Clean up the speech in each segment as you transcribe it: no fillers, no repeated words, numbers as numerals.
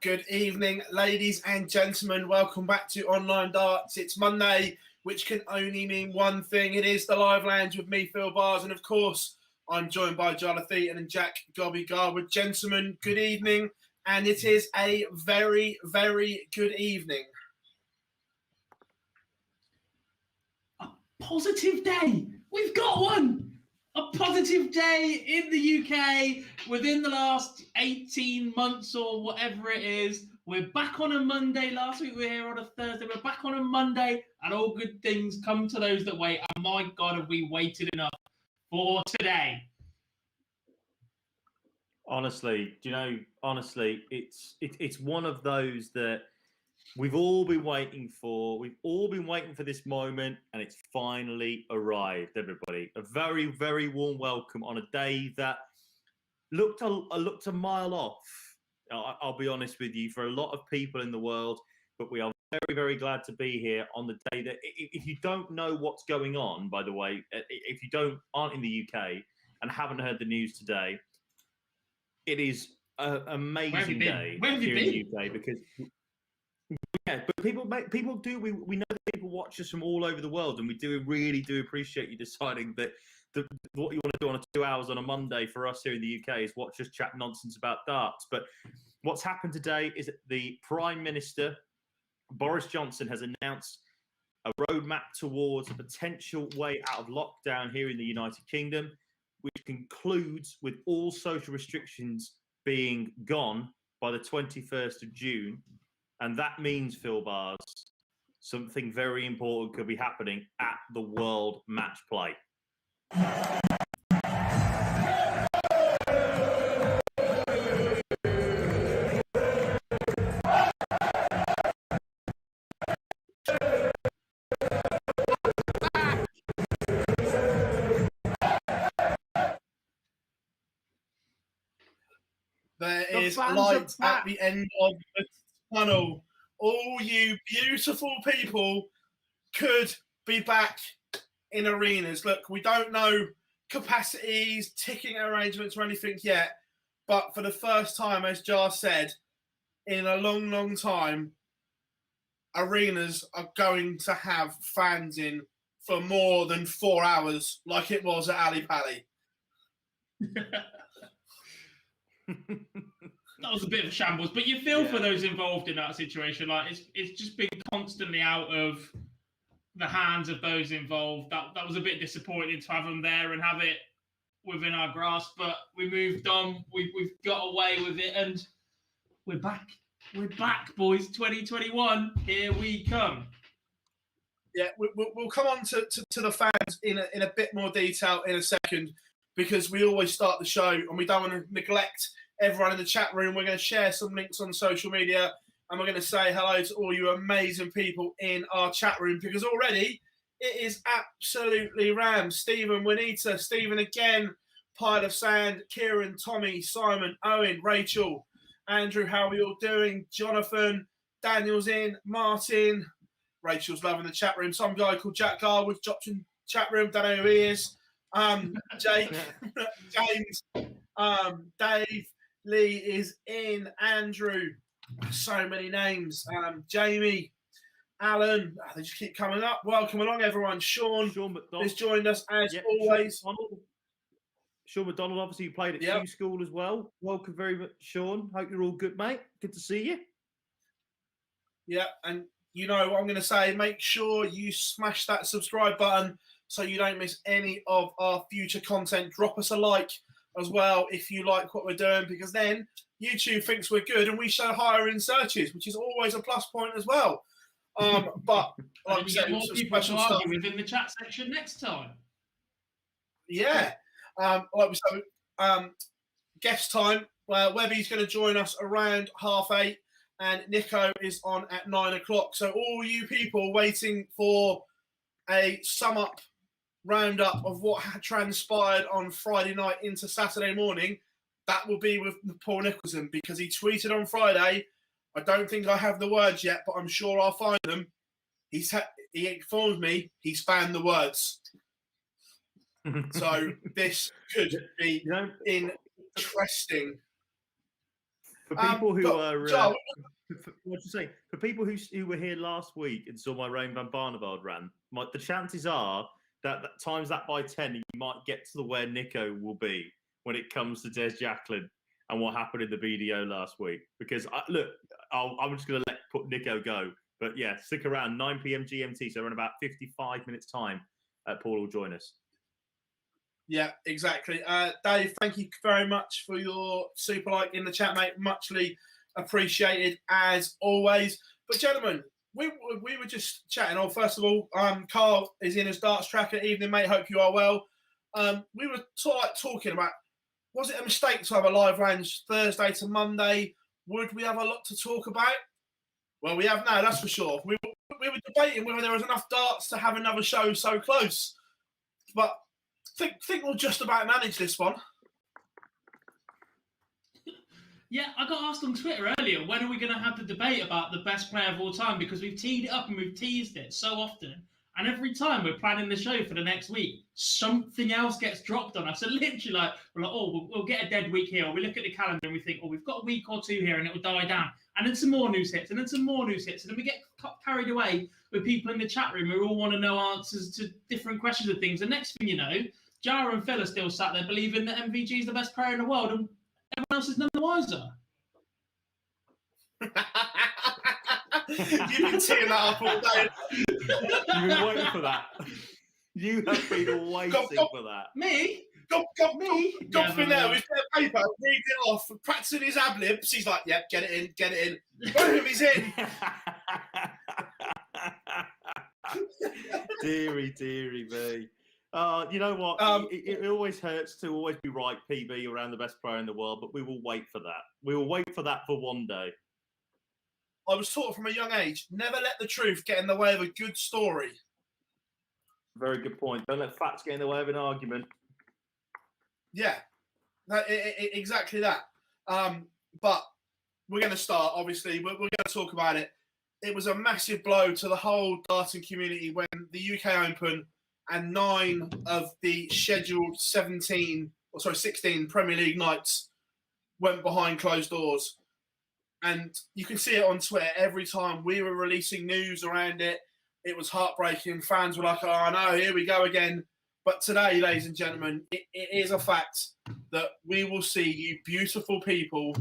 Good evening, ladies and gentlemen. Welcome back to Online Darts. It's Monday, which can only mean one thing. It is the live lounge with me, Phill Bars, and of course, I'm joined by Jarleth and Jack Gobby Garwood. Gentlemen, good evening, and it is a very, very good evening. A positive day. We've got one. A positive day in the UK within the last 18 months or whatever it is. We're back on a Monday. Last week we were here on a Thursday. We're back on a Monday, and all good things come to those that wait. And my God, have we waited enough for today? Honestly, it's one of those that we've all been waiting for. We've all been waiting for this moment, and it's finally arrived, everybody. A very, very warm welcome on a day that looked a mile off. I'll be honest with you, for a lot of people in the world, but we are very, very glad to be here on the day that, if you don't know what's going on, by the way, if you aren't in the UK and haven't heard the news today, it is an amazing day here in the UK because... Yeah, but people do. We know that people watch us from all over the world, and we really do appreciate you deciding that what you want to do on 2 hours on a Monday for us here in the UK is watch us chat nonsense about darts. But what's happened today is that the Prime Minister, Boris Johnson, has announced a roadmap towards a potential way out of lockdown here in the United Kingdom, which concludes with all social restrictions being gone by the 21st of June. And that means, Phill Bars, something very important could be happening at the World Match Play. There is light at the end of the tunnel. All you beautiful people could be back in arenas. Look, we don't know capacities, ticking arrangements or anything yet, but for the first time, as Jar said, in a long, long time, arenas are going to have fans in for more than 4 hours, like it was at Ali Pali. That was a bit of a shambles, but you feel for those involved in that situation. Like it's just been constantly out of the hands of those involved. That was a bit disappointing to have them there and have it within our grasp. But we moved on. We've got away with it, and we're back. We're back, boys. 2021, here we come. Yeah, we'll come on to the fans in a bit more detail in a second, because we always start the show and we don't want to neglect everyone in the chat room. We're going to share some links on social media, and we're going to say hello to all you amazing people in our chat room, because already it is absolutely rammed. Stephen, Juanita, Stephen again, Pile of Sand, Kieran, Tommy, Simon, Owen, Rachel, Andrew, how are we all doing? Jonathan, Daniel's in, Martin, Rachel's loving the chat room. Some guy called Jack Garwood dropped in chat room, don't know who he is. Jake, James, Dave, Lee is in, Andrew, so many names, Jamie, Alan, they just keep coming up. Welcome along, everyone. Sean McDonald has joined us as always. Sean McDonald, obviously, you played at Q School as well. Welcome very much, Sean. Hope you're all good, mate. Good to see you. Yeah, and you know what I'm going to say. Make sure you smash that subscribe button so you don't miss any of our future content. Drop us a like as well if you like what we're doing, because then YouTube thinks we're good and we show higher in searches, which is always a plus point as well. But like you get more people to argue within the chat section next time. Yeah, like we said, guest time. Webby's going to join us around 8:30, and Nico is on at 9 o'clock. So all you people waiting for a sum up roundup of what had transpired on Friday night into Saturday morning, that will be with Paul Nicholson, because he tweeted on Friday, I don't think I have the words yet, but I'm sure I'll find them. He informed me he's found the words. So this could be interesting. For people who are, Joe, what to say? For people who were here last week and saw my Rain van Barneveld rant, the chances are that times that by 10, you might get to where Nico will be when it comes to Des Jacklin and what happened in the BDO last week. Because I'm just going to put Nico go. But yeah, stick around, 9 p.m. GMT, so in about 55 minutes time, Paul will join us. Yeah, exactly. Dave, thank you very much for your super like in the chat, mate. Muchly appreciated as always. But gentlemen, we were just chatting. Oh, first of all, Carl is in his darts tracker. Evening, mate. Hope you are well. We were talking about, was it a mistake to have a live range Thursday to Monday? Would we have a lot to talk about? Well, we have now, that's for sure. We were debating whether there was enough darts to have another show so close. But think we'll just about manage this one. Yeah, I got asked on Twitter earlier, when are we going to have the debate about the best player of all time? Because we've teed it up and we've teased it so often. And every time we're planning the show for the next week, something else gets dropped on us. So literally, we're like, oh, we'll get a dead week here. Or we look at the calendar and we think, oh, we've got a week or two here and it will die down. And then some more news hits, and then some more news hits. And then we get carried away with people in the chat room who all want to know answers to different questions of things. The next thing you know, Jarreth and Phill are still sat there believing that MVG is the best player in the world, and everyone else is none the wiser. You've been teeing that up all day. You've been waiting for that. You have been waiting for that. Me? God's been there with a paper, reading it off, practicing his ad-libs. He's like, yep, get it in. Boom, he's in. Deary me. You know what? It always hurts to always be right, PB, around the best player in the world, but we will wait for that. We will wait for that for one day. I was taught from a young age, never let the truth get in the way of a good story. Very good point. Don't let facts get in the way of an argument. Yeah, exactly that. But we're going to start, obviously. We're going to talk about it. It was a massive blow to the whole darting community when the UK Open and 9 of the scheduled 16 Premier League nights went behind closed doors. And you can see it on Twitter every time we were releasing news around it. It was heartbreaking. Fans were like, oh, no, here we go again. But today, ladies and gentlemen, it is a fact that we will see you beautiful people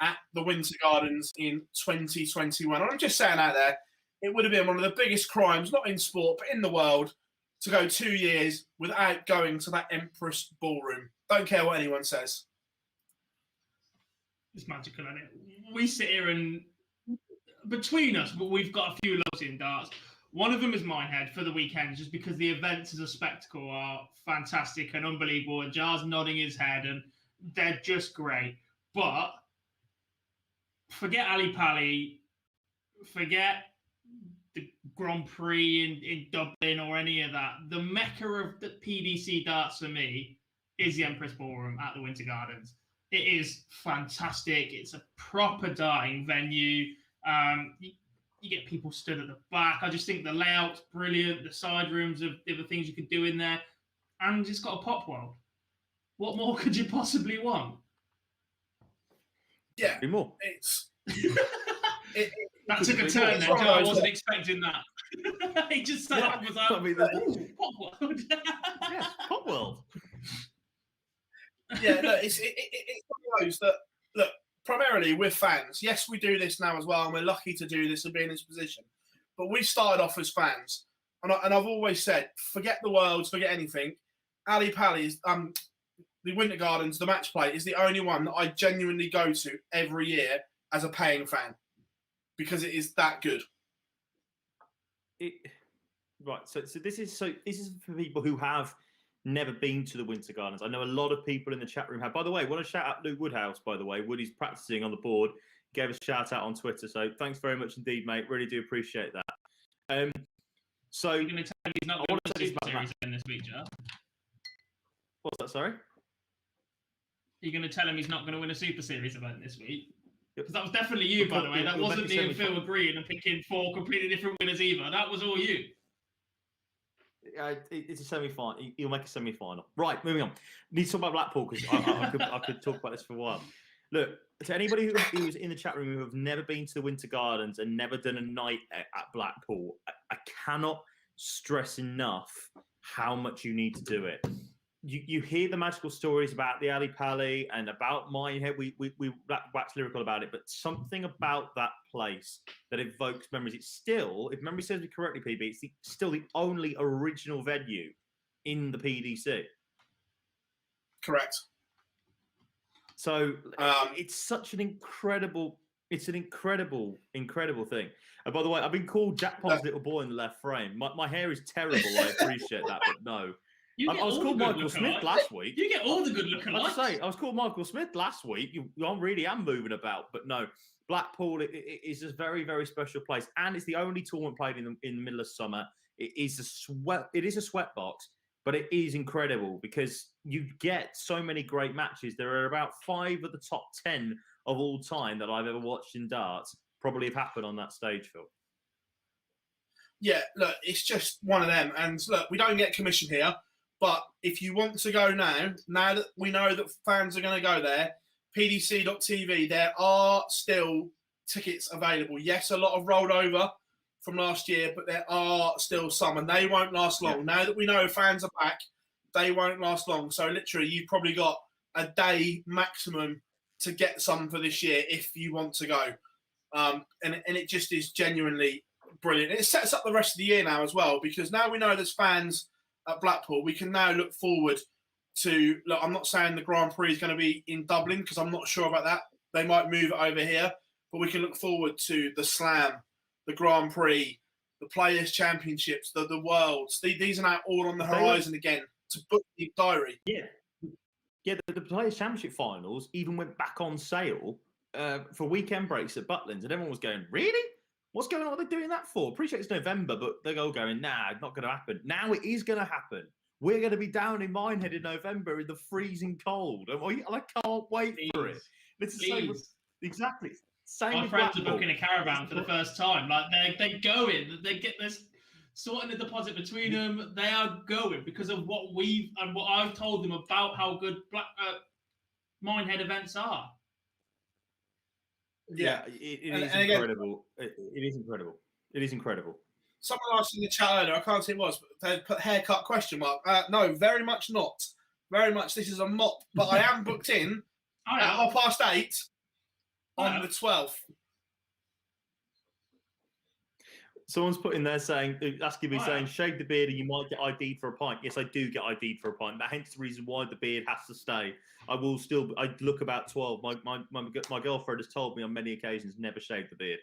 at the Winter Gardens in 2021. And I'm just saying out there, it would have been one of the biggest crimes, not in sport, but in the world, to go 2 years without going to that Empress Ballroom. Don't care what anyone says. It's magical, isn't it? We sit here and between us, we've got a few loves in darts. One of them is Minehead for the weekend, just because the events as a spectacle are fantastic and unbelievable. And Jar's nodding his head, and they're just great. But forget Ali Pali, forget the Grand Prix in Dublin or any of that. The mecca of the PDC darts for me is the Empress Ballroom at the Winter Gardens. It is fantastic. It's a proper darting venue. You get people stood at the back. I just think the layout's brilliant. The side rooms of the things you could do in there. And it's got a pop world. What more could you possibly want? Yeah. Be more. That took a turn there. I wasn't expecting that. He just said it was like, pop world. Yes, pop world. Yeah, look, it's one of those that, look, primarily we're fans. Yes, we do this now as well, and we're lucky to do this and be in this position. But we started off as fans. And I've always said, forget the Worlds, forget anything. Ali Pali's, the Winter Gardens, the match play is the only one that I genuinely go to every year as a paying fan because it is that good. Right. So this is for people who have never been to the Winter Gardens. I know a lot of people in the chat room have. By the way, I want to shout out Luke Woodhouse, by the way. Woody's practicing on the board. Gave us a shout out on Twitter. So thanks very much indeed, mate. Really do appreciate that. So you're going to tell me he's not going to win a Super Series in this week, Joe? What's that, sorry? You're going to tell him he's not going to win a Super Series event this week? Because that was definitely you, by the way. That wasn't me and Phill agreeing and picking 4 completely different winners either. That was all you. It's a semi-final. He'll make a semi-final. Right, moving on. Need to talk about Blackpool because I could talk about this for a while. look, to anybody who was in the chat room who have never been to the Winter Gardens and never done a night at Blackpool, I cannot stress enough how much you need to do it. You hear the magical stories about the Ali Pali and about Minehead. We wax lyrical about it, but something about that place that evokes memories. It's still, if memory serves me correctly, PB, it's still the only original venue in the PDC. Correct. So it's such an incredible, incredible thing. And by the way, I've been called Jack Pond's little boy in the left frame. My hair is terrible. I appreciate that, but no. I was called Michael Smith last week. You get all the good looking I say I was called Michael Smith last week. I really am moving about, but no. Blackpool is a very, very special place, and it's the only tournament played in the middle of summer. It is a sweat box, but it is incredible because you get so many great matches. There are about 5 of the top 10 of all time that I've ever watched in darts probably have happened on that stage, Phill. Yeah, look, it's just one of them. And look, we don't get commission here. But if you want to go now that we know that fans are going to go there, pdc.tv, there are still tickets available. Yes, a lot of rolled over from last year, but there are still some, and they won't last long. Yeah. Now that we know fans are back, they won't last long. So literally, you've probably got a day maximum to get some for this year if you want to go. And it just is genuinely brilliant. It sets up the rest of the year now as well, because now we know there's fans at Blackpool. We can now look forward to, look, I'm not saying the Grand Prix is going to be in Dublin because I'm not sure about that. They might move it over here, but we can look forward to the Slam, the Grand Prix, the Players' Championships, the Worlds. These are now all on the horizon again to book the diary. Yeah, the Players' Championship finals even went back on sale for weekend breaks at Butlins, and everyone was going, really? What's going on? What are they doing that for? Appreciate it's November, but they're all going, nah, not going to happen. Now it is going to happen. We're going to be down in Minehead in November in the freezing cold. And I can't wait for it. It's the same. Exactly. Same. My friends are booking a caravan for the first time. Like they go in, they get this sorting the deposit between them. They are going because of what I've told them about how good Minehead events are. Yeah, it is incredible. Again, it is incredible. It is incredible. Someone asked in the chat earlier, I can't see what it was, but they put haircut question mark. No, very much not. Very much this is a mop, but I am booked in at 8:30 on the 12th. Someone's put in there saying, shave the beard and you might get ID'd for a pint. Yes, I do get ID'd for a pint. That hence the reason why the beard has to stay. I look about 12. My girlfriend has told me on many occasions never shave the beard.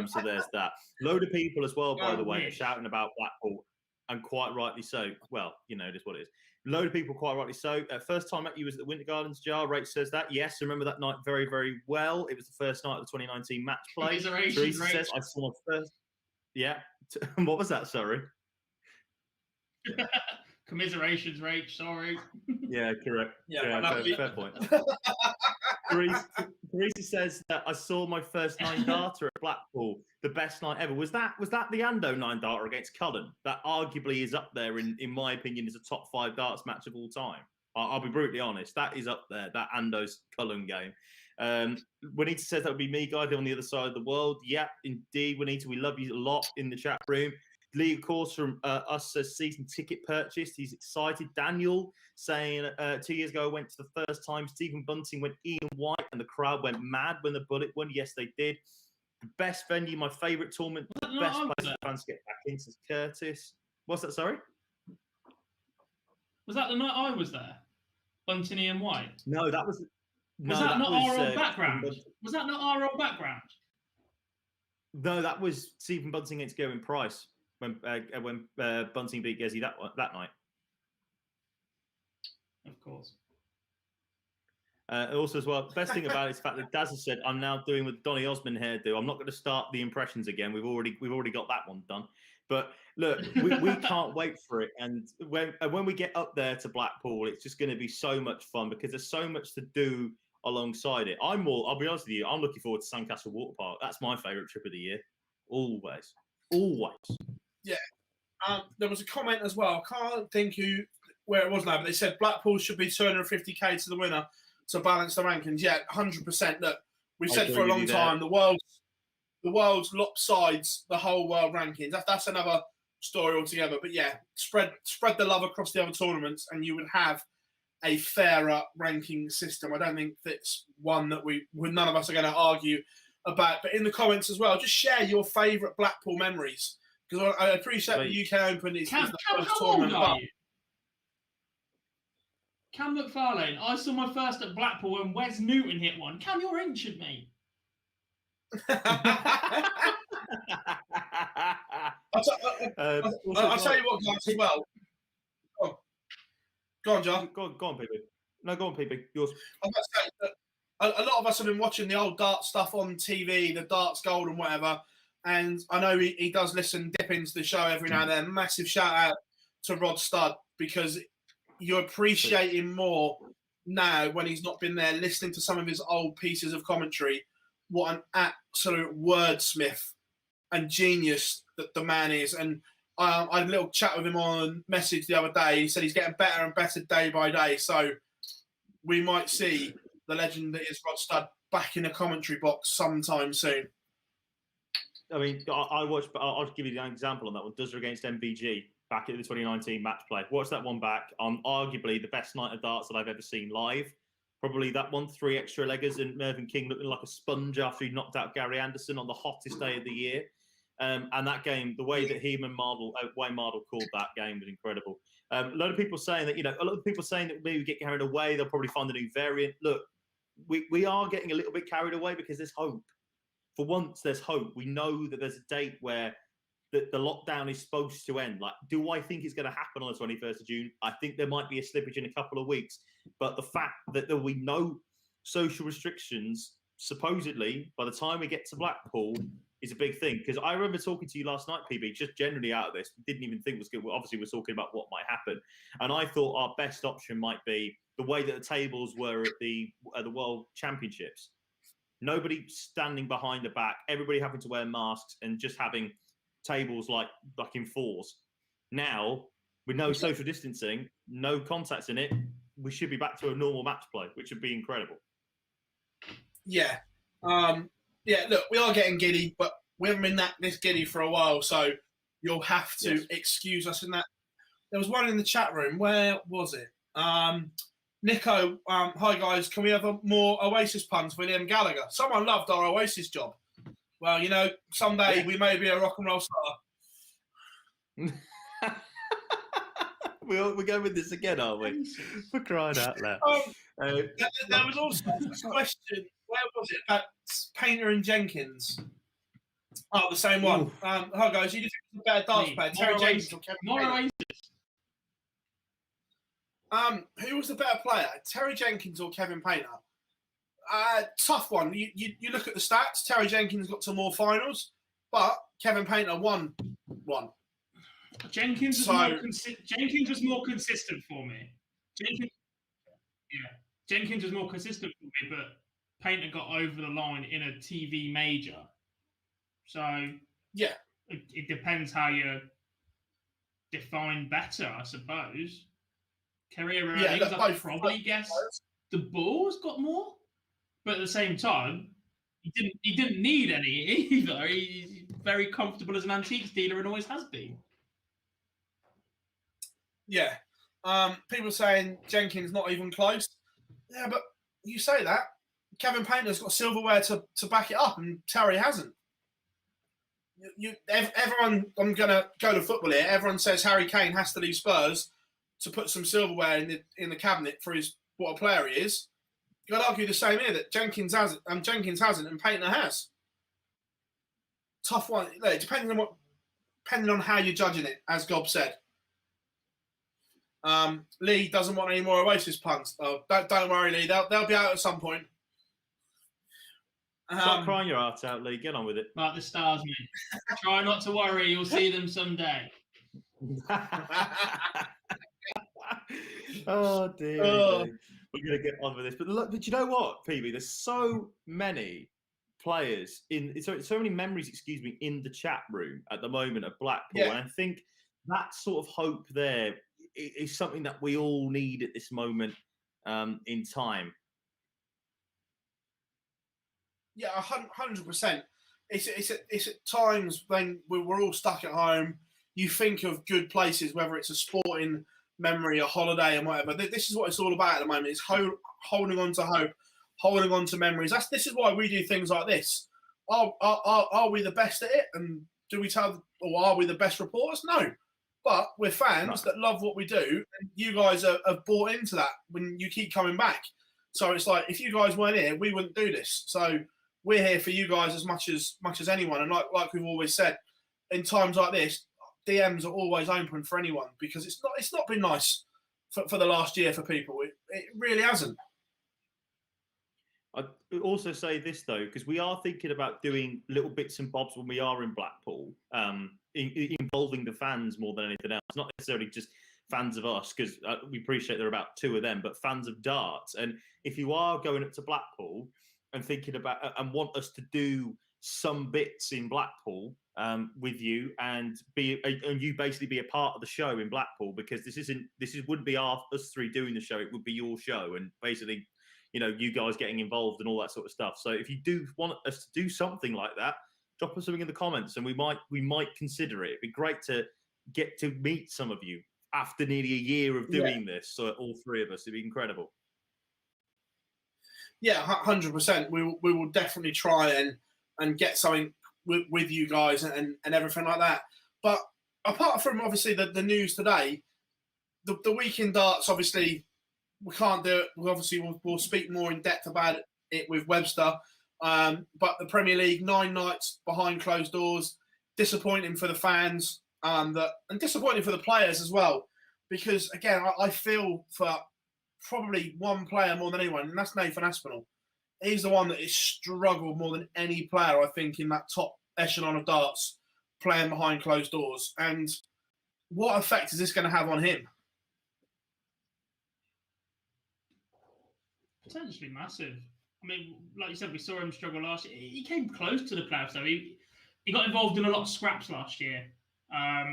So there's that. Load of people as well, by the way, are shouting about Blackpool, and quite rightly so. Well, you know, it is what it is. Load of people, quite rightly so. First time at you was at the Winter Gardens. Jarleth says that. Yes, I remember that night very, very well. It was the first night of the 2019 match play. Teresa says, I saw my first. Yeah. What was that? Sorry. Commiserations, Rach. Sorry. Yeah, correct. Yeah, fair point. Teresa says that I saw my first 9-darter at Blackpool, the best night ever. Was that the Ando 9-darter against Cullen? That arguably is up there in my opinion is a top 5 darts match of all time. I'll be brutally honest. That is up there. That Ando's Cullen game. Juanita says that would be me, guy, on the other side of the world. Yeah, indeed, Juanita. We love you a lot in the chat room. Lee, of course, from us says season ticket purchased. He's excited. Daniel saying 2 years ago I went to the first time. Stephen Bunting went Ian White and the crowd went mad when the Bullet won. Yes, they did. The best venue, my favourite tournament, the best place for fans to get back into is Curtis. What's that, sorry? Was that the night I was there? Bunting, Ian White? No, that was... Was that not our old background? Was that not our old background? No, that was Stephen Bunting against Gerwin Price when Bunting beat Gezi that night. Of course. Also, as well, the best thing about it is the fact that Daz has said, "I'm now doing with Donny Osmond hairdo. I'm not going to start the impressions again. We've already got that one done." But look, we can't wait for it. And when we get up there to Blackpool, it's just going to be so much fun because there's so much to do alongside it. I'll be honest with you, I'm looking forward to Sandcastle Water Park. That's my favourite trip of the year. Always. Yeah. There was a comment as well. I can't think where it was now, but they said Blackpool should be 250k to the winner. to balance the rankings. Yeah, 100%. Look, we've I said for a agree long with you time the world's lopsides the whole world rankings. That's another story altogether. But yeah, spread the love across the other tournaments, and you would have a fairer ranking system. I don't think that's one that none of us are going to argue about. But in the comments as well, just share your favourite Blackpool memories, because I appreciate the UK Open is the first tournament. How old are you? Cam McFarlane. I saw my first at Blackpool when Wes Newton hit one. Cam, you're ancient, mate. I'll tell you what, guys, as well. Go on, John. Go on, PB. No, go on, PB. Yours. I was about to say that a lot of us have been watching the old darts stuff on TV, the Darts Gold and whatever. And I know he does dip into the show every now and then. Massive shout out to Rod Studd, because you appreciate him more now when he's not been there, listening to some of his old pieces of commentary. What an absolute wordsmith and genius that the man is. And I had a little chat with him on message the other day. He said he's getting better and better day by day. So we might see the legend that is Rod Studd back in the commentary box sometime soon. I mean, I watched, but I'll give you an example on that one. Duzzer against MVG back at the 2019 match play. Watch that one back on arguably the best night of darts that I've ever seen live. Probably that one, 3 extra leggers and Mervyn King looking like a sponge after he knocked out Gary Anderson on the hottest day of the year. And that game, the way that Wayne Mardle called that game was incredible. A lot of people saying that, a lot of people saying that maybe we get carried away, they'll probably find a new variant. Look, we are getting a little bit carried away because there's hope. For once, there's hope. We know that there's a date where the lockdown is supposed to end. Like, do I think it's going to happen on the 21st of June? I think there might be a slippage in a couple of weeks. But the fact that there will be no social restrictions, supposedly, by the time we get to Blackpool, is a big thing. Because I remember talking to you last night, PB, just generally out of this. Didn't even think it was good. Obviously, we're talking about what might happen. And I thought our best option might be the way that the tables were at the World Championships. Nobody standing behind the back, everybody having to wear masks and just having tables like in fours. Now, with no social distancing, no contacts in it, we should be back to a normal match play, which would be incredible. Yeah. Look, we are getting giddy, but we haven't been this giddy for a while, so you'll have to excuse us in that. There was one in the chat room. Where was it? Nico, hi guys, can we have more Oasis puns for Liam Gallagher? Someone loved our Oasis job. Well, someday we may be a rock and roll star. We're going with this again, aren't we? For crying out loud. There was also a question, where was it? About Painter and Jenkins. Oh, the same one. Hi guys, you think it's a better darts player, Terry Jenkins or Kevin Painter? Who was the better player, Terry Jenkins or Kevin Painter? Tough one. You look at the stats. Terry Jenkins got to more finals, but Kevin Painter won one. Jenkins was more consistent for me. Jenkins was more consistent for me, but Painter got over the line in a TV major. So yeah, it depends how you define better, I suppose. Career earnings, I'd probably guess the Bulls got more, but at the same time, he didn't need any either. He's very comfortable as an antiques dealer and always has been. Yeah. People saying Jenkins not even close. Yeah, but you say that. Kevin Painter's got silverware to back it up, and Terry hasn't. Everyone, I'm going to go to football here. Everyone says Harry Kane has to leave Spurs to put some silverware in the cabinet for what a player he is. You could argue the same here, that Jenkins hasn't and Painter has. Tough one. Depending on how you're judging it, as Gob said. Lee doesn't want any more Oasis puns. Oh, don't worry, Lee. They'll be out at some point. Stop crying your heart out, Lee. Get on with it. Like the stars, mate. Try not to worry. You'll see them someday. Oh dear. We're going to get on with this. But you know what, PB? There's so many players so many memories, in the chat room at the moment of Blackpool. Yeah. And I think that sort of hope there is something that we all need at this moment in time. Yeah, 100%. It's at times when we're all stuck at home. You think of good places, whether it's a sporting memory, a holiday, or whatever. This is what it's all about at the moment. It's holding on to hope, holding on to memories. This is why we do things like this. Are we the best at it? And do we tell, or are we the best reporters? No. But we're fans that love what we do, and you guys have bought into that when you keep coming back. So it's like, if you guys weren't here, we wouldn't do this. So we're here for you guys as much as anyone. And like we've always said, in times like this, DMs are always open for anyone, because it's not been nice for the last year for people. It really hasn't. I'd also say this, though, because we are thinking about doing little bits and bobs when we are in Blackpool, involving the fans more than anything else. Not necessarily just fans of us, because we appreciate there are about 2 of them, but fans of darts. And if you are going up to Blackpool and thinking about and want us to do some bits in Blackpool with you, and you basically be a part of the show in Blackpool, because this wouldn't be us 3 doing the show, it would be your show, and basically, you know, you guys getting involved and all that sort of stuff. So if you do want us to do something like that, drop us something in the comments, and we might consider it. It'd be great to get to meet some of you after nearly a year of doing this. So all 3 of us, it'd be incredible. Yeah, 100%. We will definitely try and get something with you guys and everything like that. But apart from obviously the news today, the week in darts, obviously we can't do it. We'll speak more in depth about it with Webster. But the Premier League, 9 nights behind closed doors, disappointing for the fans, and disappointing for the players as well. Because again, I feel for probably one player more than anyone, and that's Nathan Aspinall. He's the one that has struggled more than any player, I think, in that top echelon of darts, playing behind closed doors. And what effect is this going to have on him? Potentially massive. I mean, like you said, we saw him struggle last year. He came close to the playoffs, though. He got involved in a lot of scraps last year,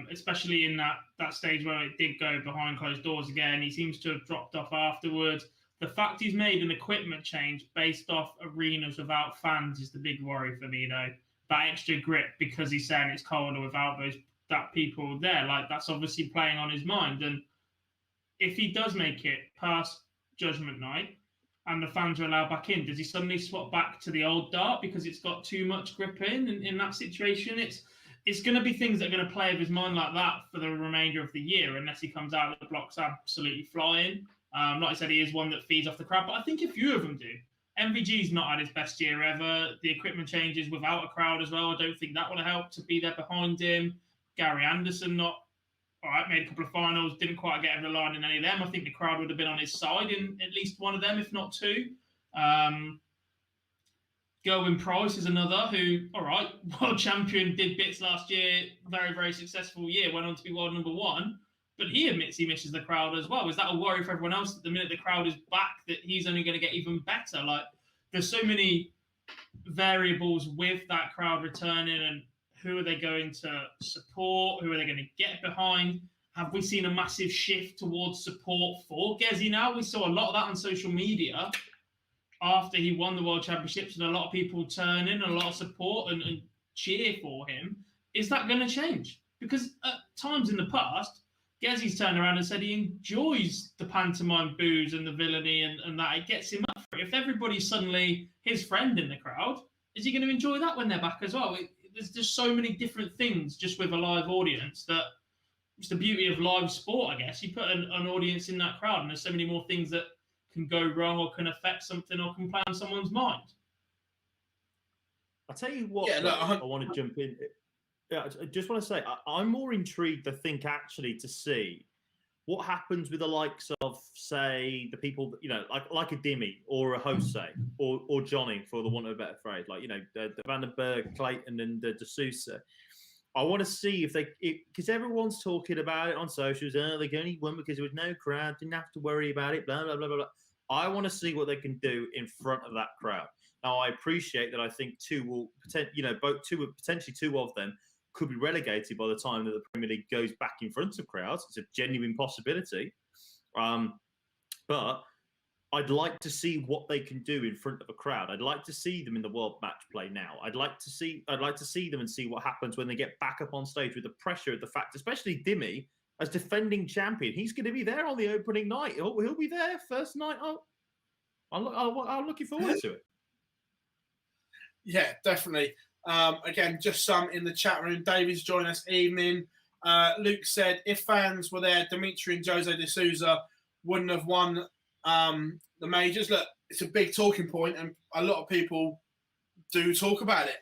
especially in that stage where it did go behind closed doors again. He seems to have dropped off afterwards. The fact he's made an equipment change based off arenas without fans is the big worry for me, though. That extra grip, because he's saying it's colder without that people there. Like, that's obviously playing on his mind. And if he does make it past Judgment Night and the fans are allowed back in, does he suddenly swap back to the old dart because it's got too much grip in that situation? It's going to be things that are going to play with his mind like that for the remainder of the year, unless he comes out of the blocks absolutely flying. Like I said, he is one that feeds off the crowd, but I think a few of them do. MVG's not had his best year ever. The equipment changes without a crowd as well. I don't think that would have helped to be there behind him. Gary Anderson, made a couple of finals, didn't quite get over the line in any of them. I think the crowd would have been on his side in at least one of them, if not 2. Gerwin Price is another who, world champion, did bits last year, very, very successful year, went on to be world number 1, but he admits he misses the crowd as well. Is that a worry for everyone else that the minute the crowd is back, that he's only going to get even better? Like, there's so many variables with that crowd returning, and who are they going to support? Who are they going to get behind? Have we seen a massive shift towards support for Gezi now? We saw a lot of that on social media after he won the World Championships, and a lot of people turn in, a lot of support and cheer for him. Is that going to change? Because at times in the past, Gezi's turned around and said he enjoys the pantomime boos and the villainy and that. It gets him up for it. If everybody's suddenly his friend in the crowd, is he going to enjoy that when they're back as well? There's just so many different things just with a live audience that it's the beauty of live sport, I guess. You put an audience in that crowd, and there's so many more things that can go wrong or can affect something or can play on someone's mind. I'll tell you what, I want to jump in. Yeah, I just want to say, I'm more intrigued, I think, actually, to see what happens with the likes of, say, the people, like a Dimmy or a Jose or Johnny, for the want of a better phrase, like, the Vandenberg, Clayton and the D'Souza. I want to see if because everyone's talking about it on socials. They only won because there was no crowd, didn't have to worry about it, blah, blah, blah, blah, blah. I want to see what they can do in front of that crowd. Now, I appreciate that I think potentially 2 of them could be relegated by the time that the Premier League goes back in front of crowds. It's a genuine possibility. But I'd like to see what they can do in front of a crowd. I'd like to see them in the World Match Play now. I'd like to see them and see what happens when they get back up on stage with the pressure of the fact, especially Dimmy as defending champion. He's going to be there on the opening night. He'll be there first night. I'm looking forward to it. Yeah, definitely. Again, just some in the chat room. Davies joined us evening. Luke said, if fans were there, Dimitri and Jose de Souza wouldn't have won the majors. Look, it's a big talking point, and a lot of people do talk about it.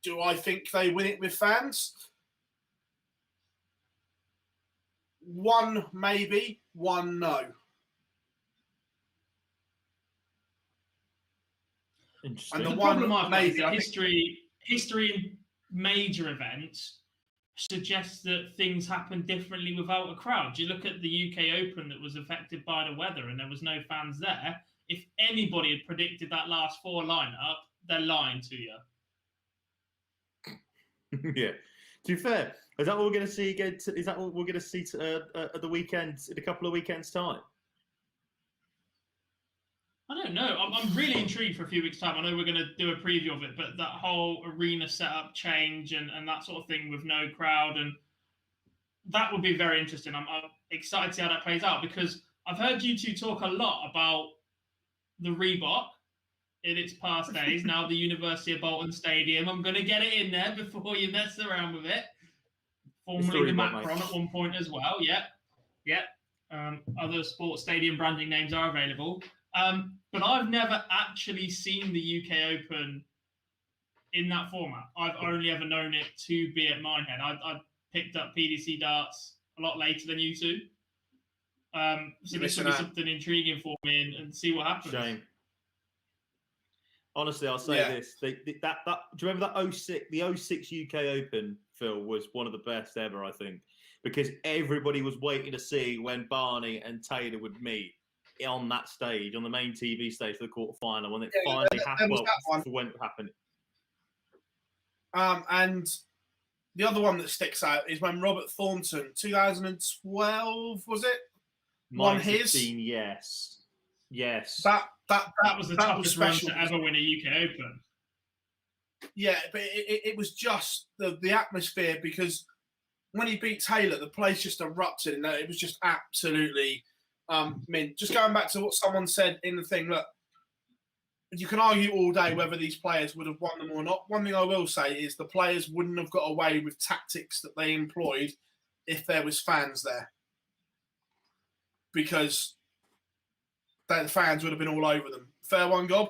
Do I think they win it with fans? One maybe, one no. And the problem I've got is that history in major events suggests that things happen differently without a crowd. You look at the UK Open that was affected by the weather and there was no fans there. If anybody had predicted that last four lineup, they're lying to you. Yeah. To be fair, is that what we're going to see again? Is that what we're going to see at the weekend in a couple of weekends' time? I don't know. I'm really intrigued for a few weeks' time. I know we're going to do a preview of it, but that whole arena setup change and that sort of thing with no crowd, and that would be very interesting. I'm excited to see how that plays out, because I've heard you two talk a lot about the Reebok in its past days. Now the University of Bolton Stadium. I'm going to get it in there before you mess around with it. Formerly the Macron at one point as well. Yep. Other sports stadium branding names are available. But I've never actually seen the UK Open in that format. I've only ever known it to be at Minehead. I picked up PDC darts a lot later than you two. So this will be something intriguing for me and see what happens. Shame. Honestly, I'll say this. Do you remember that the 06 UK Open, Phil, was one of the best ever, I think, because everybody was waiting to see when Barney and Taylor would meet on that stage, on the main TV stage for the quarterfinal, when it finally happened. When it happened. And the other one that sticks out is when Robert Thornton, 2012, was it? Won his. Yes. That was the toughest one to ever win a UK Open. Yeah, but it was just the atmosphere, because when he beat Taylor, the place just erupted, and it was just absolutely. Just going back to what someone said in the thing, look, you can argue all day whether these players would have won them or not. One thing I will say is the players wouldn't have got away with tactics that they employed if there was fans there, because the fans would have been all over them. Fair one, Gob?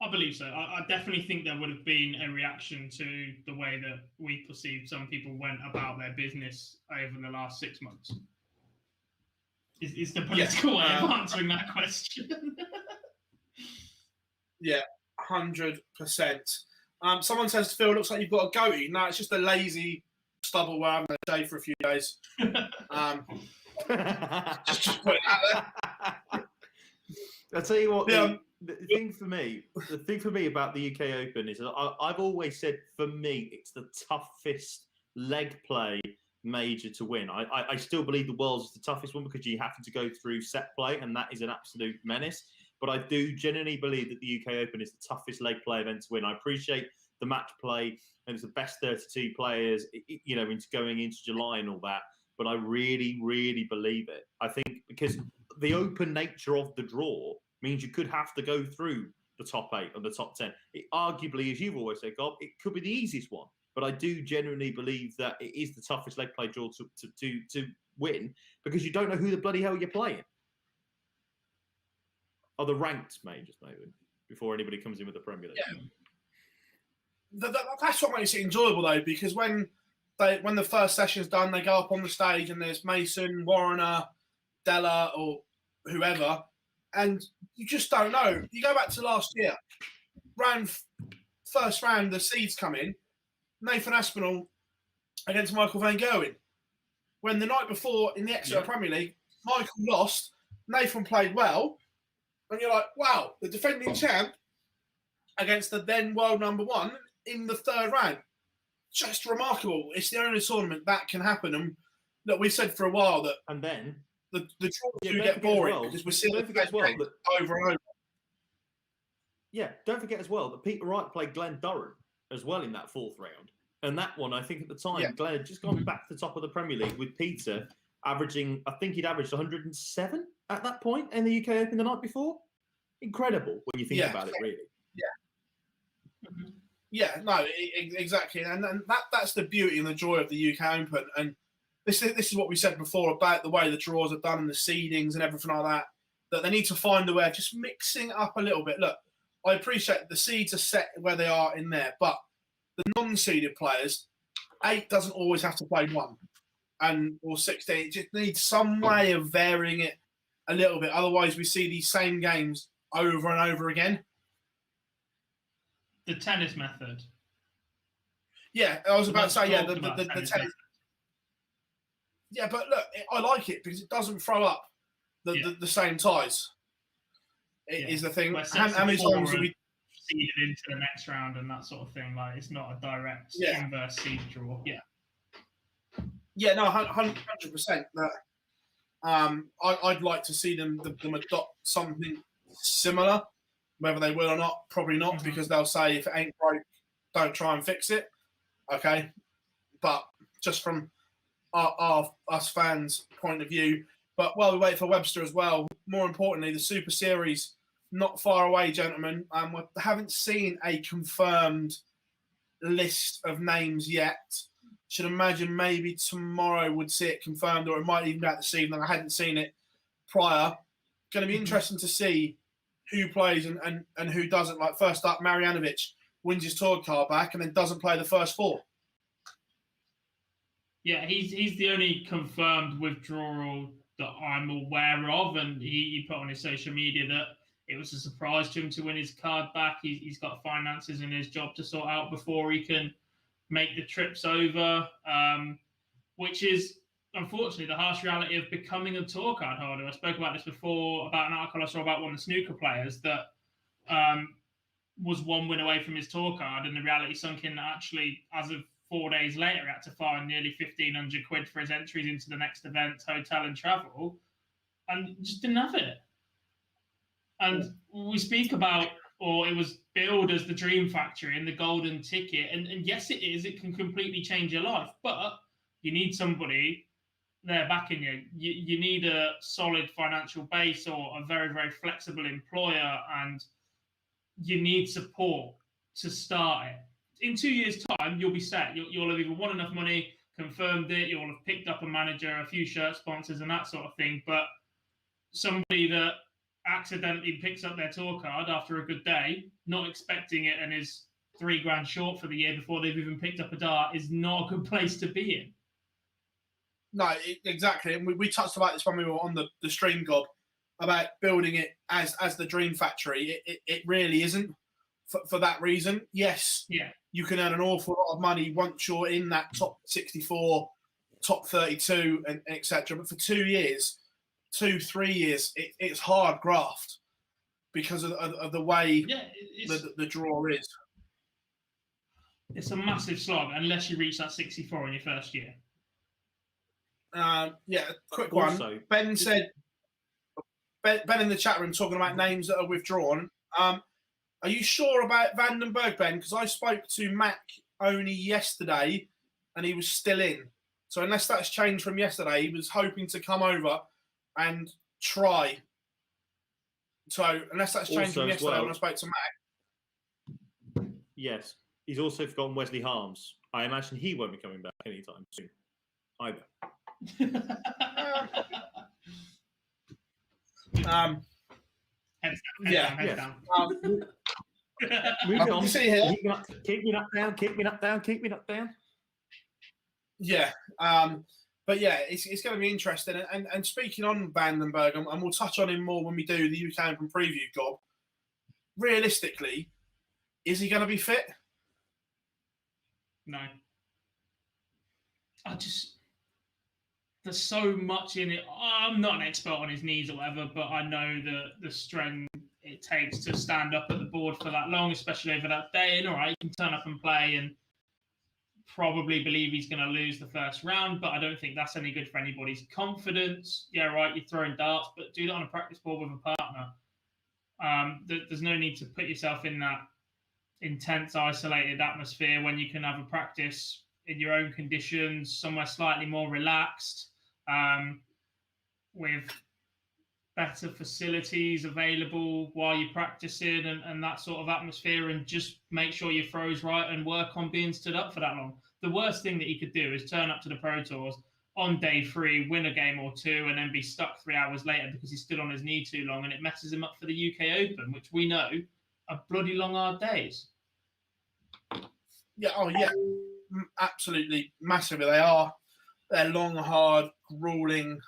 I believe so. I definitely think there would have been a reaction to the way that we perceived some people went about their business over the last 6 months. Is the political way of answering that question? Yeah, 100%. Someone says, Phil, looks like you've got a goatee. No, it's just a lazy stubble where I'm going to shave for a few days. Just put it out there. I'll tell you what, the thing for me about the UK Open is I've always said, for me, it's the toughest leg play major to win. I still believe the world's the toughest one, because you have to go through set play, and that is an absolute menace. But I do genuinely believe that the UK Open is the toughest leg play event to win. I appreciate the match play, and it's the best 32 players, into going into July and all that. But I really, really believe it. I think because the open nature of the draw means you could have to go through the top 8 or the top 10. It arguably, as you've always said, Gob, it could be the easiest one. But I do genuinely believe that it is the toughest leg play draw to win, because you don't know who the bloody hell you're playing. Or the ranked majors, maybe, before anybody comes in with the Premier League. Yeah. That's what makes it enjoyable, though, because when the first session's done, they go up on the stage and there's Mason, Warrener, Della, or whoever, and you just don't know. You go back to last year, first round, the seeds come in, Nathan Aspinall against Michael van Gerwen. When the night before in the Exeter Premier League, Michael lost, Nathan played well, and you're like, wow, the defending champ against the then world number 1 in the third round. Just remarkable. It's the only tournament that can happen. And look, we said for a while that And then the draws do don't get forget boring as well, because we're seeing don't forget as well that over and over. yeah, don't forget as well that Peter Wright played Glenn Durham as well in that fourth round. And that one, I think at the time, Glenn had just gone back to the top of the Premier League with Peter averaging, I think he'd averaged 107 at that point in the UK Open the night before. Incredible when you think about it, really. Yeah, no, exactly. And that's the beauty and the joy of the UK Open. And this is what we said before about the way the draws are done and the seedings and everything like that, that they need to find a way of just mixing it up a little bit. Look, I appreciate the seeds are set where they are in there, but the non-seeded players, 8 doesn't always have to play 1 or 16. It just needs some way of varying it a little bit. Otherwise, we see these same games over and over again. The tennis method. Yeah, I was about to say, the tennis. Yeah, but look, I like it because it doesn't throw up the same ties. Is the thing. How many times have we seeded into the next round and that sort of thing? Like, it's not a direct inverse seed draw. Yeah, no, 100%. I'd like to see them adopt something similar. Whether they will or not, probably not, because they'll say if it ain't broke, don't try and fix it. Okay, but just from us fans' point of view. But while we wait for Webster as well, more importantly, the Super Series not far away, gentlemen. We haven't seen a confirmed list of names yet. Should imagine maybe tomorrow would see it confirmed, or it might even be out this evening. I hadn't seen it prior. Going to be interesting to see who plays and who doesn't. Like, first up, Marjanovic wins his tour card back and then doesn't play the first 4. Yeah, he's the only confirmed withdrawal that I'm aware of, and he put on his social media that it was a surprise to him to win his card back. He's got finances in his job to sort out before he can make the trips over, which is unfortunately the harsh reality of becoming a tour card holder. I spoke about this before, about an article I saw about one of the snooker players that was 1 win away from his tour card, and the reality sunk in that actually, as of 4 days later, he had to find nearly 1,500 quid for his entries into the next event, hotel and travel, and just didn't have it. And we speak about, or it was billed as the dream factory and the golden ticket, and yes, it is. It can completely change your life, but you need somebody there backing you. You need a solid financial base or a very, very flexible employer, and you need support to start it. In 2 years' time, you'll be set. You'll have either won enough money, confirmed it, you'll have picked up a manager, a few shirt sponsors and that sort of thing. But somebody that accidentally picks up their tour card after a good day, not expecting it, and is $3,000 short for the year before they've even picked up a dart is not a good place to be in. No, exactly. And we touched about this when we were on the stream, Gob, about building it as the dream factory. It really isn't for that reason. Yes, you can earn an awful lot of money once you're in that top 64, top 32, and etc. But for 2 years, 2-3 years, it's hard graft because of the way the draw is. It's a massive slog unless you reach that 64 in your first year. Quick Also, one. Ben said, Ben in the chat room talking about names that are withdrawn. Are you sure about Vandenberg, Ben? Because I spoke to Mac only yesterday and he was still in. So unless that's changed from yesterday, he was hoping to come over and try. So unless that's changed from yesterday when I spoke to Mac. Yes. He's also forgotten Wesley Harms. I imagine he won't be coming back anytime soon either. Heads down. Moving on. See here. Keep me knocked down. Yeah. But yeah, it's going to be interesting. And speaking on Vandenberg, and we'll touch on him more when we do the UK Open preview, Gob. Realistically, is he going to be fit? No. There's so much in it. I'm not an expert on his knees or whatever, but I know the strength it takes to stand up at the board for that long, especially over that day. And all right, you can turn up and play, and probably believe he's going to lose the first round, but I don't think that's any good for anybody's confidence. Yeah, right, you're throwing darts, but do that on a practice ball with a partner. There's no need to put yourself in that intense, isolated atmosphere when you can have a practice in your own conditions, somewhere slightly more relaxed, with better facilities available while you're practicing and that sort of atmosphere, and just make sure your throw's right and work on being stood up for that long. The worst thing that he could do is turn up to the Pro Tours on day 3, win a game or 2, and then be stuck 3 hours later because he stood on his knee too long, and it messes him up for the UK Open, which we know are bloody long, hard days. Yeah, absolutely, massively. They're long, hard, grueling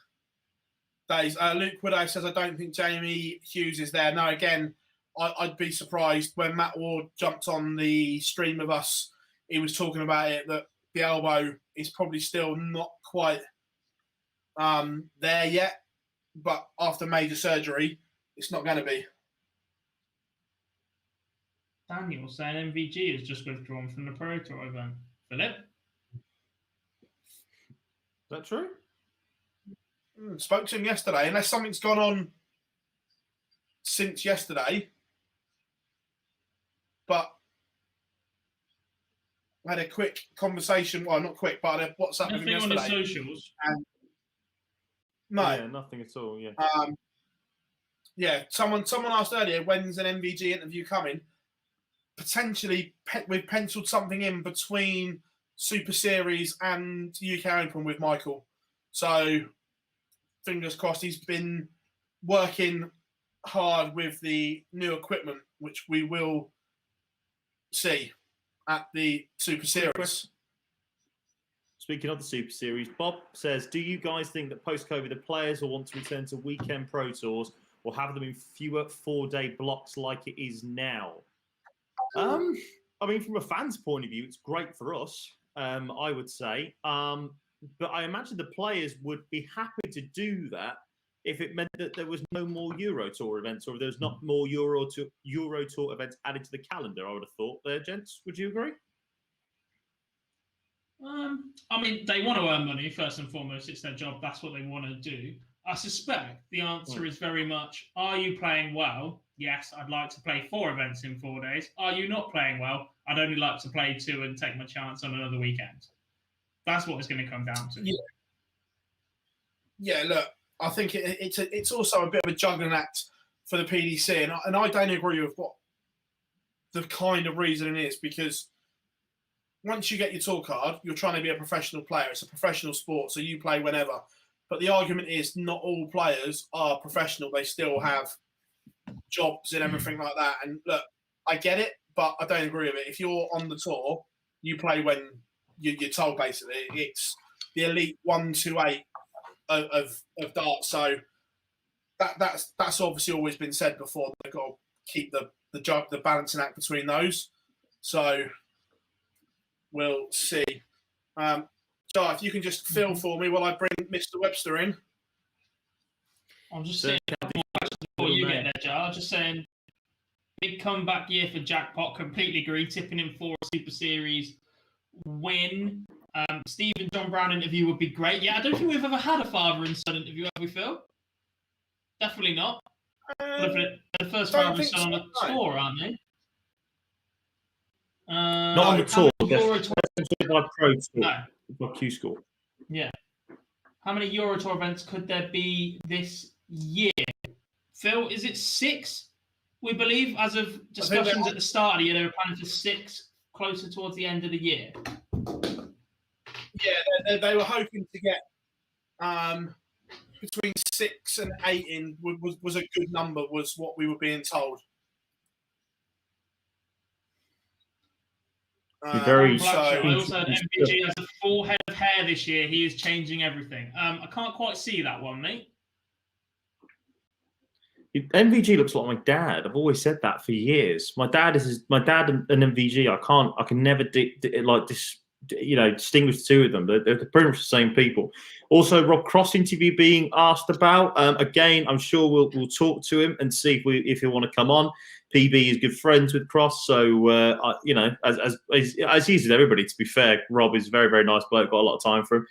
days. Luke Woodhouse says, I don't think Jamie Hughes is there. No, again, I'd be surprised. When Matt Ward jumped on the stream with us, he was talking about it, that the elbow is probably still not quite there yet, but after major surgery, it's not going to be. Daniel saying MVG has just withdrawn from the Pro Tour event. Philip? Is that true? Spoke to him yesterday. Unless something's gone on since yesterday, but I had a quick conversation. Well, not quick, but I had a WhatsApp with him yesterday. Nothing on his socials. And no, yeah, nothing at all. Yeah. Someone asked earlier, when's an MVG interview coming? Potentially, we've penciled something in between Super Series and UK Open with Michael. So, fingers crossed. He's been working hard with the new equipment, which we will see at the Super Series. Speaking of the Super Series, Bob says, do you guys think that post-COVID the players will want to return to weekend Pro Tours or have them in fewer 4-day blocks like it is now? I mean, from a fan's point of view, it's great for us, I would say. But I imagine the players would be happy to do that if it meant that there was no more Euro Tour events, or if there's not more Euro Tour events added to the calendar. I would have thought there, gents. Would you agree? I mean, they want to earn money first and foremost. It's their job. That's what they want to do. I suspect the answer is very much, are you playing well? Yes, I'd like to play 4 events in 4 days. Are you not playing well? I'd only like to play 2 and take my chance on another weekend. That's what it's going to come down to. Yeah, look, I think it's also a bit of a juggling act for the PDC, and I don't agree with what the kind of reasoning is, because once you get your tour card, you're trying to be a professional player. It's a professional sport, so you play whenever. But the argument is not all players are professional. They still have jobs and everything like that. And look, I get it, but I don't agree with it. If you're on the tour, you play when you're told, basically. It's the elite 1 to 8 of darts. So that's obviously always been said before. They've got to keep the balancing act between those. So we'll see. So if you can just fill for me while I bring Mr. Webster in. I'm just saying before you get there, Jar. Just saying, big comeback year for Jackpot. Completely agree. Tipping him for a Super Series win. Steve and John Brown interview would be great. Yeah, I don't think we've ever had a father and son interview, have we, Phil? Definitely not. They're the first father and son on the tour, aren't they? Not on the tour. By Pro Tour. No. By Q School. Yeah. How many Euro Tour events could there be this year? Phil, is it 6? We believe, as of discussions at the start of the year, they were planning for 6 closer towards the end of the year. Yeah, they were hoping to get between 6 and 8 in was a good number, was what we were being told. Very I also had MVG has a full head of hair this year. He is changing everything. I can't quite see that one, mate. MVG looks like my dad. I've always said that for years. My dad and MVG. I can never distinguish the two of them. They're pretty much the same people. Also, Rob Cross interview being asked about. Again, I'm sure we'll talk to him and see if he'll want to come on. PB is good friends with Cross, so as he is everybody. To be fair, Rob is a very, very nice bloke. Got a lot of time for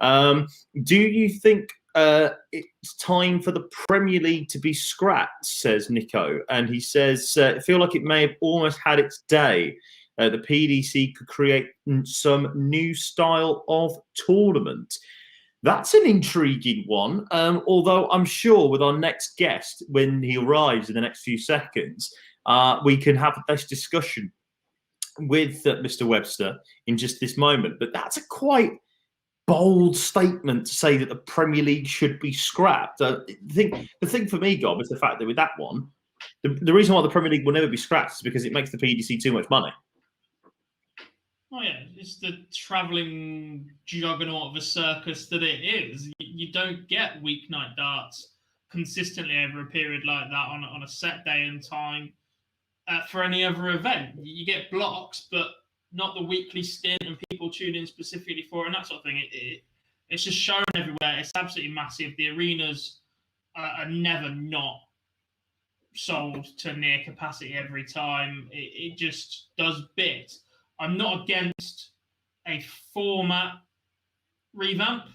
him. Do you think it's time for the Premier League to be scrapped? Says Nico, and he says, I feel like it may have almost had its day. The PDC could create some new style of tournament. That's an intriguing one. Although I'm sure with our next guest, when he arrives in the next few seconds, we can have this discussion with Mr. Webster in just this moment. But that's a quite bold statement to say that the Premier League should be scrapped. The thing for me, Gob, is the fact that with that one, the reason why the Premier League will never be scrapped is because it makes the PDC too much money. Oh yeah, it's the travelling juggernaut of a circus that it is. You don't get weeknight darts consistently over a period like that on a set day and time for any other event. You get blocks, but not the weekly stint and people tune in specifically for it and that sort of thing. It's just shown everywhere. It's absolutely massive. The arenas are never not sold to near capacity every time. It just does bit. I'm not against a format revamp,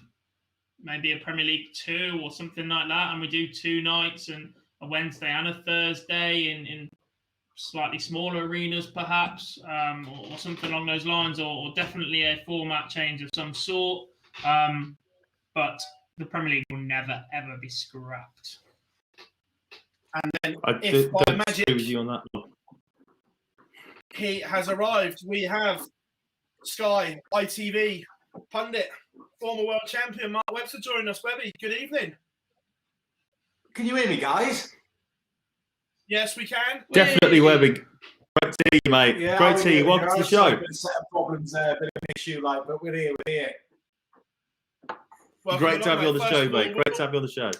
maybe a Premier League 2 or something like that, and we do 2 nights and a Wednesday and a Thursday in slightly smaller arenas, perhaps, or something along those lines, or definitely a format change of some sort. But the Premier League will never, ever be scrapped. And then, I if by don't magic agree with you on that. he has arrived, we have Sky ITV pundit, former world champion Mark Webster joining us. Webby, good evening. Can you hear me, guys? Yes, we can. Definitely, Webby. Great to see you, mate. Yeah, Great to see you. Welcome to the show. A bit of set of problems there, a bit of an issue, but we're here. Welcome Great to have you on the along, show, mate. mate. Great to have you on the show.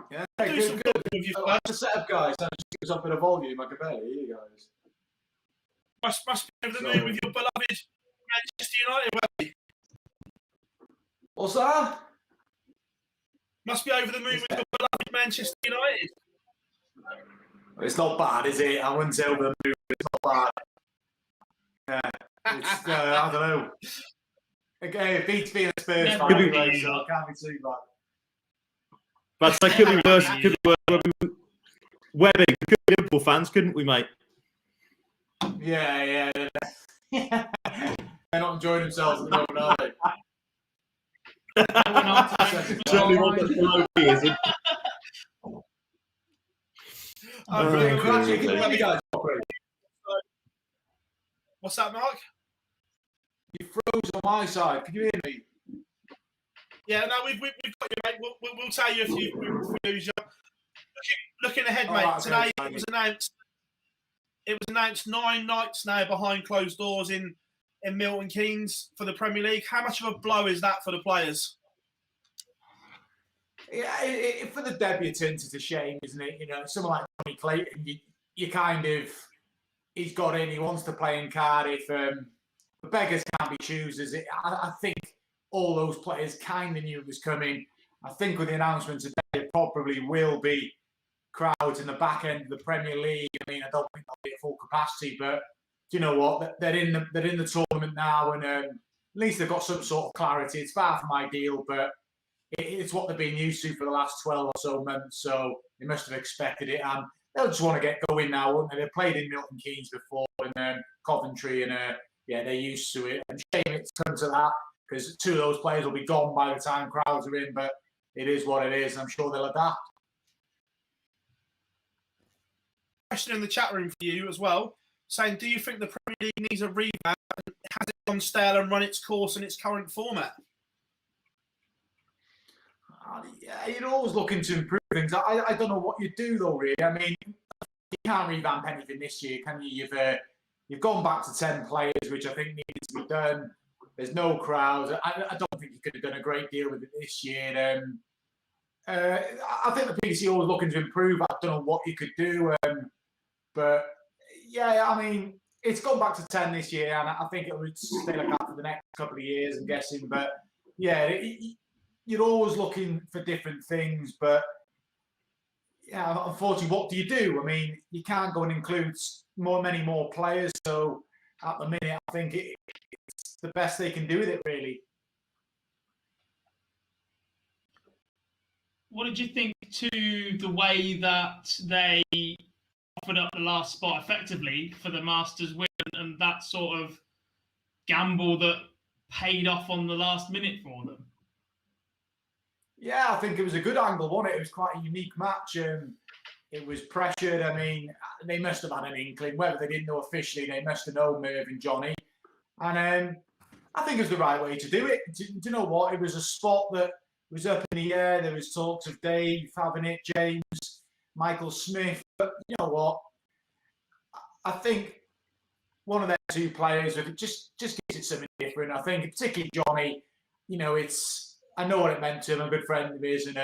Yeah, Do some good. with you I like the setup, guys. That just gives up a bit of volume. I can barely hear you guys. Must be over the moon with your beloved Manchester United, Webby. What's that? Must be over the moon with your beloved Manchester United. It's not bad, is it? I wouldn't say over the moon, but it's not bad. Yeah, it's, I don't know. Okay, it beats being a Spurs fan anyway, so it can't be too bad. But it could be worse. Could be worse. Webby, we could be Liverpool fans, couldn't we, mate? Yeah. They're not enjoying themselves at the moment, are they? Certainly one that's below me, is it? Actually, can you hear me, guys? What's that, Mark? You froze on my side. Can you hear me? Yeah, no, we've got you, mate. We'll tell you if we lose you. Looking ahead, mate. Right, today okay, it was announced 9 nights now behind closed doors in Milton Keynes for the Premier League. How much of a blow is that for the players? Yeah, for the debutants, it's a shame, isn't it? You know, someone like Johnny Clayton, you kind of, he's got in, he wants to play in Cardiff. The beggars can't be choosers. I think all those players kind of knew it was coming. I think with the announcement today, it probably will be crowds in the back end of the Premier League. I mean, I don't think they'll be at full capacity, but do you know what? They're in the tournament now, and at least they've got some sort of clarity. It's far from ideal, but it's what they've been used to for the last 12 or so months, so they must have expected it, and they'll just want to get going now, won't they? They played in Milton Keynes before, and Coventry, and they're used to it. And shame it's come to that, because 2 of those players will be gone by the time crowds are in, but it is what it is. I'm sure they'll adapt. Question in the chat room for you as well, saying, do you think the Premier League needs a revamp? Has it gone stale and run its course in its current format? Yeah, you're always looking to improve things. I don't know what you do though, really. I mean, you can't revamp anything this year, can you? You've gone back to 10 players, which I think needs to be done. There's no crowds. I don't think you could have done a great deal with it this year. I think the PDC always looking to improve. I don't know what you could do, but yeah, I mean, it's gone back to 10 this year, and I think it would stay like that for the next couple of years, I'm guessing. But yeah, you're always looking for different things. But yeah, unfortunately, what do you do? I mean, you can't go and include many more players. So at the minute, I think it's the best they can do with it, really. What did you think to the way that they offered up the last spot effectively for the Masters win, and that sort of gamble that paid off on the last minute for them? Yeah, I think it was a good angle, wasn't it? It was quite a unique match. It was pressured. I mean, they must have had an inkling. Whether they didn't know officially, they must have known Merv and Johnny. And I think it was the right way to do it. Do you know what? It was a spot that was up in the air. There was talks of Dave having it, James, Michael Smith. But you know what? I think one of their two players just gives it something different. I think particularly Johnny, you know, I know what it meant to him. I'm a good friend of his, and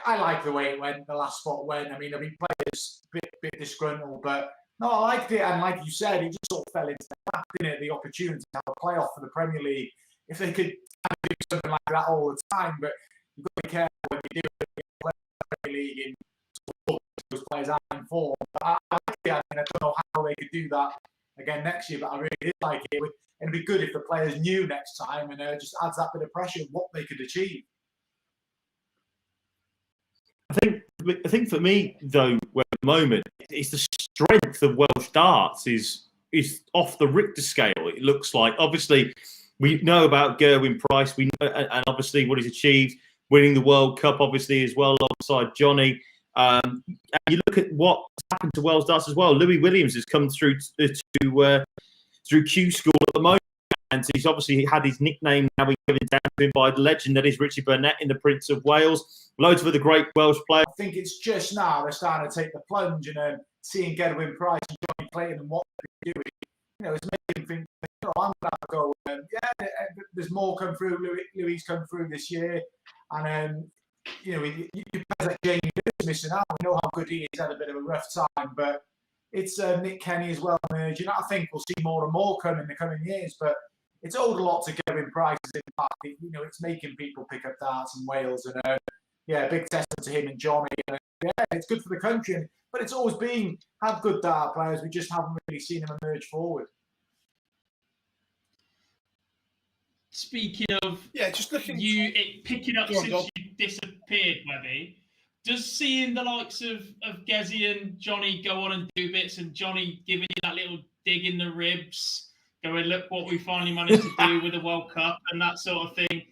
I like the way it went. The last spot went. I mean, players a bit disgruntled, but no, I liked it. And like you said, it just sort of fell into the lap, didn't it? The opportunity to have a playoff for the Premier League. If they could do something like that all the time, but you've got to be careful when you do it in the Premier League in those players are in form. But I like it. I mean, I don't know how they could do that again next year, but I really did like it. And it'd be good if the players knew next time, and just adds that bit of pressure of what they could achieve. I think for me though, at the moment, it's the strength of Welsh darts is off the Richter scale. It looks like, obviously, we know about Gerwin Price, and obviously what he's achieved, winning the World Cup, obviously as well alongside Johnny. And you look at what's happened to Welsh darts as well. Louis Williams has come through through Q School at the moment, and he's obviously had his nickname now given down to him by the legend that is Richie Burnett in the Prince of Wales. Loads of other great Welsh players. I think it's just now they're starting to take the plunge, and seeing Gerwin Price and Johnny Clayton and what they're doing, you know, it's making me think, you know, I'm going to have to go. Yeah, there's more come through. Louis come through this year, and you know, you players like Jamie is missing out. We know how good he is. He's had a bit of a rough time, but it's Nick Kenny as well emerging. I think we'll see more and more come in the coming years, but it's owed a lot to Gerwin Price's impact. You know, it's making people pick up darts in Wales, and yeah, big testament to him and Johnny. And, yeah, it's good for the country, but it's always had good dart players. We just haven't really seen them emerge forward. Speaking of, just looking picking up since you disappeared, Webby, does seeing the likes of Gezi and Johnny go on and do bits, and Johnny giving you that little dig in the ribs, going, look what we finally managed to do with the World Cup and that sort of thing,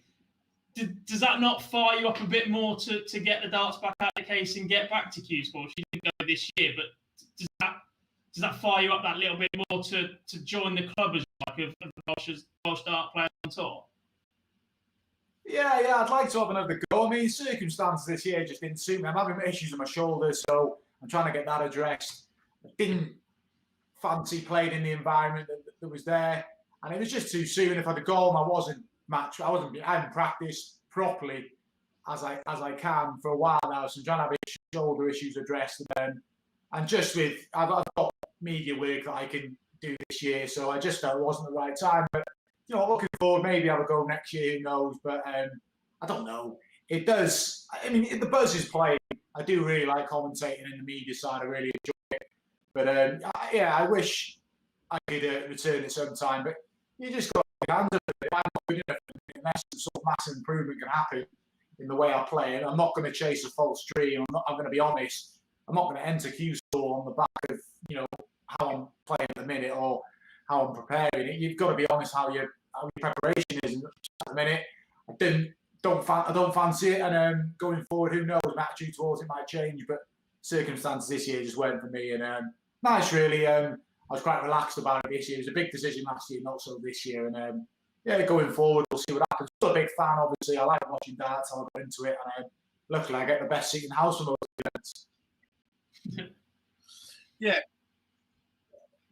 does that not fire you up a bit more to get the darts back out of the case and get back to Q Sports? You didn't go this year, but does that fire you up that little bit more to join the club as like of the Welsh dart players on tour? Yeah, I'd like to have another go. I mean, circumstances this year just didn't suit me. I'm having issues with my shoulder, so I'm trying to get that addressed. I didn't fancy playing in the environment that was there, and it was just too soon. If I'd have gone, I hadn't practiced properly as I can for a while now, so I'm trying to have shoulder issues addressed, and just with I've got media work that I can do this year, so I just felt it wasn't the right time. But you know, looking forward, maybe I'll go next year. Who knows? But I don't know. It does. I mean, the buzz is playing. I do really like commentating in the media side. I really enjoy it. But yeah, I wish I could return it sometime. But you just got to get hands up it. I'm not good enough unless some sort of massive improvement can happen in the way I play. And I'm not going to chase a false dream. I'm going to be honest. I'm not going to enter Q Store on the back of, you know, how I'm playing at the minute or how I'm preparing. You've got to be honest how your preparation is at the minute. I don't fancy it, and going forward, who knows? My attitude towards it might change, but circumstances this year just weren't for me. And nice, really. I was quite relaxed about it this year. It was a big decision last year, not so this year. And yeah, going forward, we'll see what happens. Still a big fan, obviously. I like watching darts. I'll get into it, and luckily, I get the best seat in the house for those events. Yeah.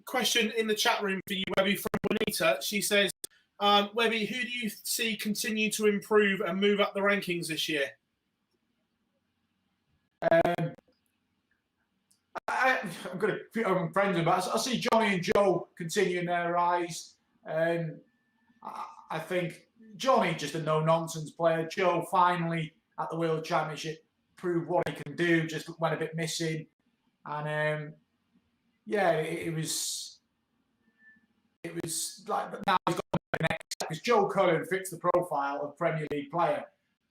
Question in the chat room for you, Webby, from Bonita. She says, Webby, who do you see continue to improve and move up the rankings this year? I'm friends with, but I see Johnny and Joe continuing their rise. I think Johnny just a no-nonsense player. Joe finally at the World Championship proved what he can do. Just went a bit missing, and it was like, but now he's got the next step because Joe Cullen fits the profile of Premier League player,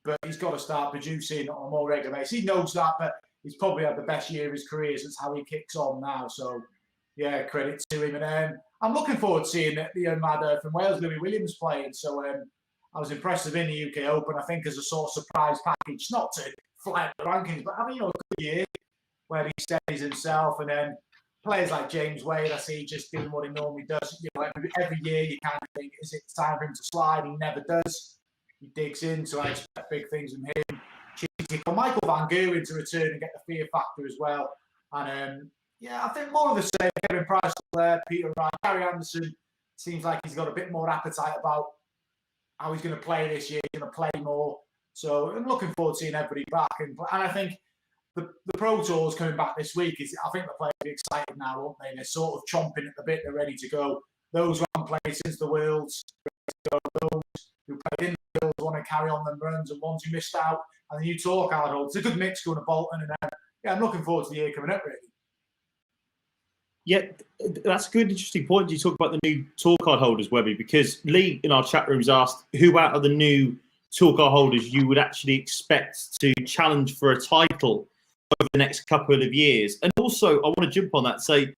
but he's got to start producing on a more regular basis. He knows that, but he's probably had the best year of his career since how he kicks on now. So, yeah, credit to him. And I'm looking forward to seeing the young lad from Wales, Louis Williams, playing. So I was impressed with him in the UK Open, I think, as a sort of surprise package, not to fly up the rankings, but having a good year where he steadies himself. And then players like James Wade, I see just doing what he normally does. Every year you kind of think, is it time for him to slide? He never does. He digs in, so I expect big things from him. Michael Van Gerwen to return and get the fear factor as well. And I think more of the same. Kevin Price there, Peter Wright, Gary Anderson seems like he's got a bit more appetite about how he's going to play this year. He's going to play more. So I'm looking forward to seeing everybody back. And I think the Pro Tours coming back this week I think the players are excited now, aren't they? They're sort of chomping at the bit. They're ready to go. Those who haven't played since the Worlds, those who played in the Worlds want to carry on them runs, and ones who missed out. And the new tour card holds. It's a good mix going to Bolton. And I'm looking forward to the year coming up, really. Yeah, that's a good, interesting point. You talk about the new tour card holders, Webby, because Lee in our chat rooms asked who out of the new tour card holders you would actually expect to challenge for a title over the next couple of years. And also, I want to jump on that and say,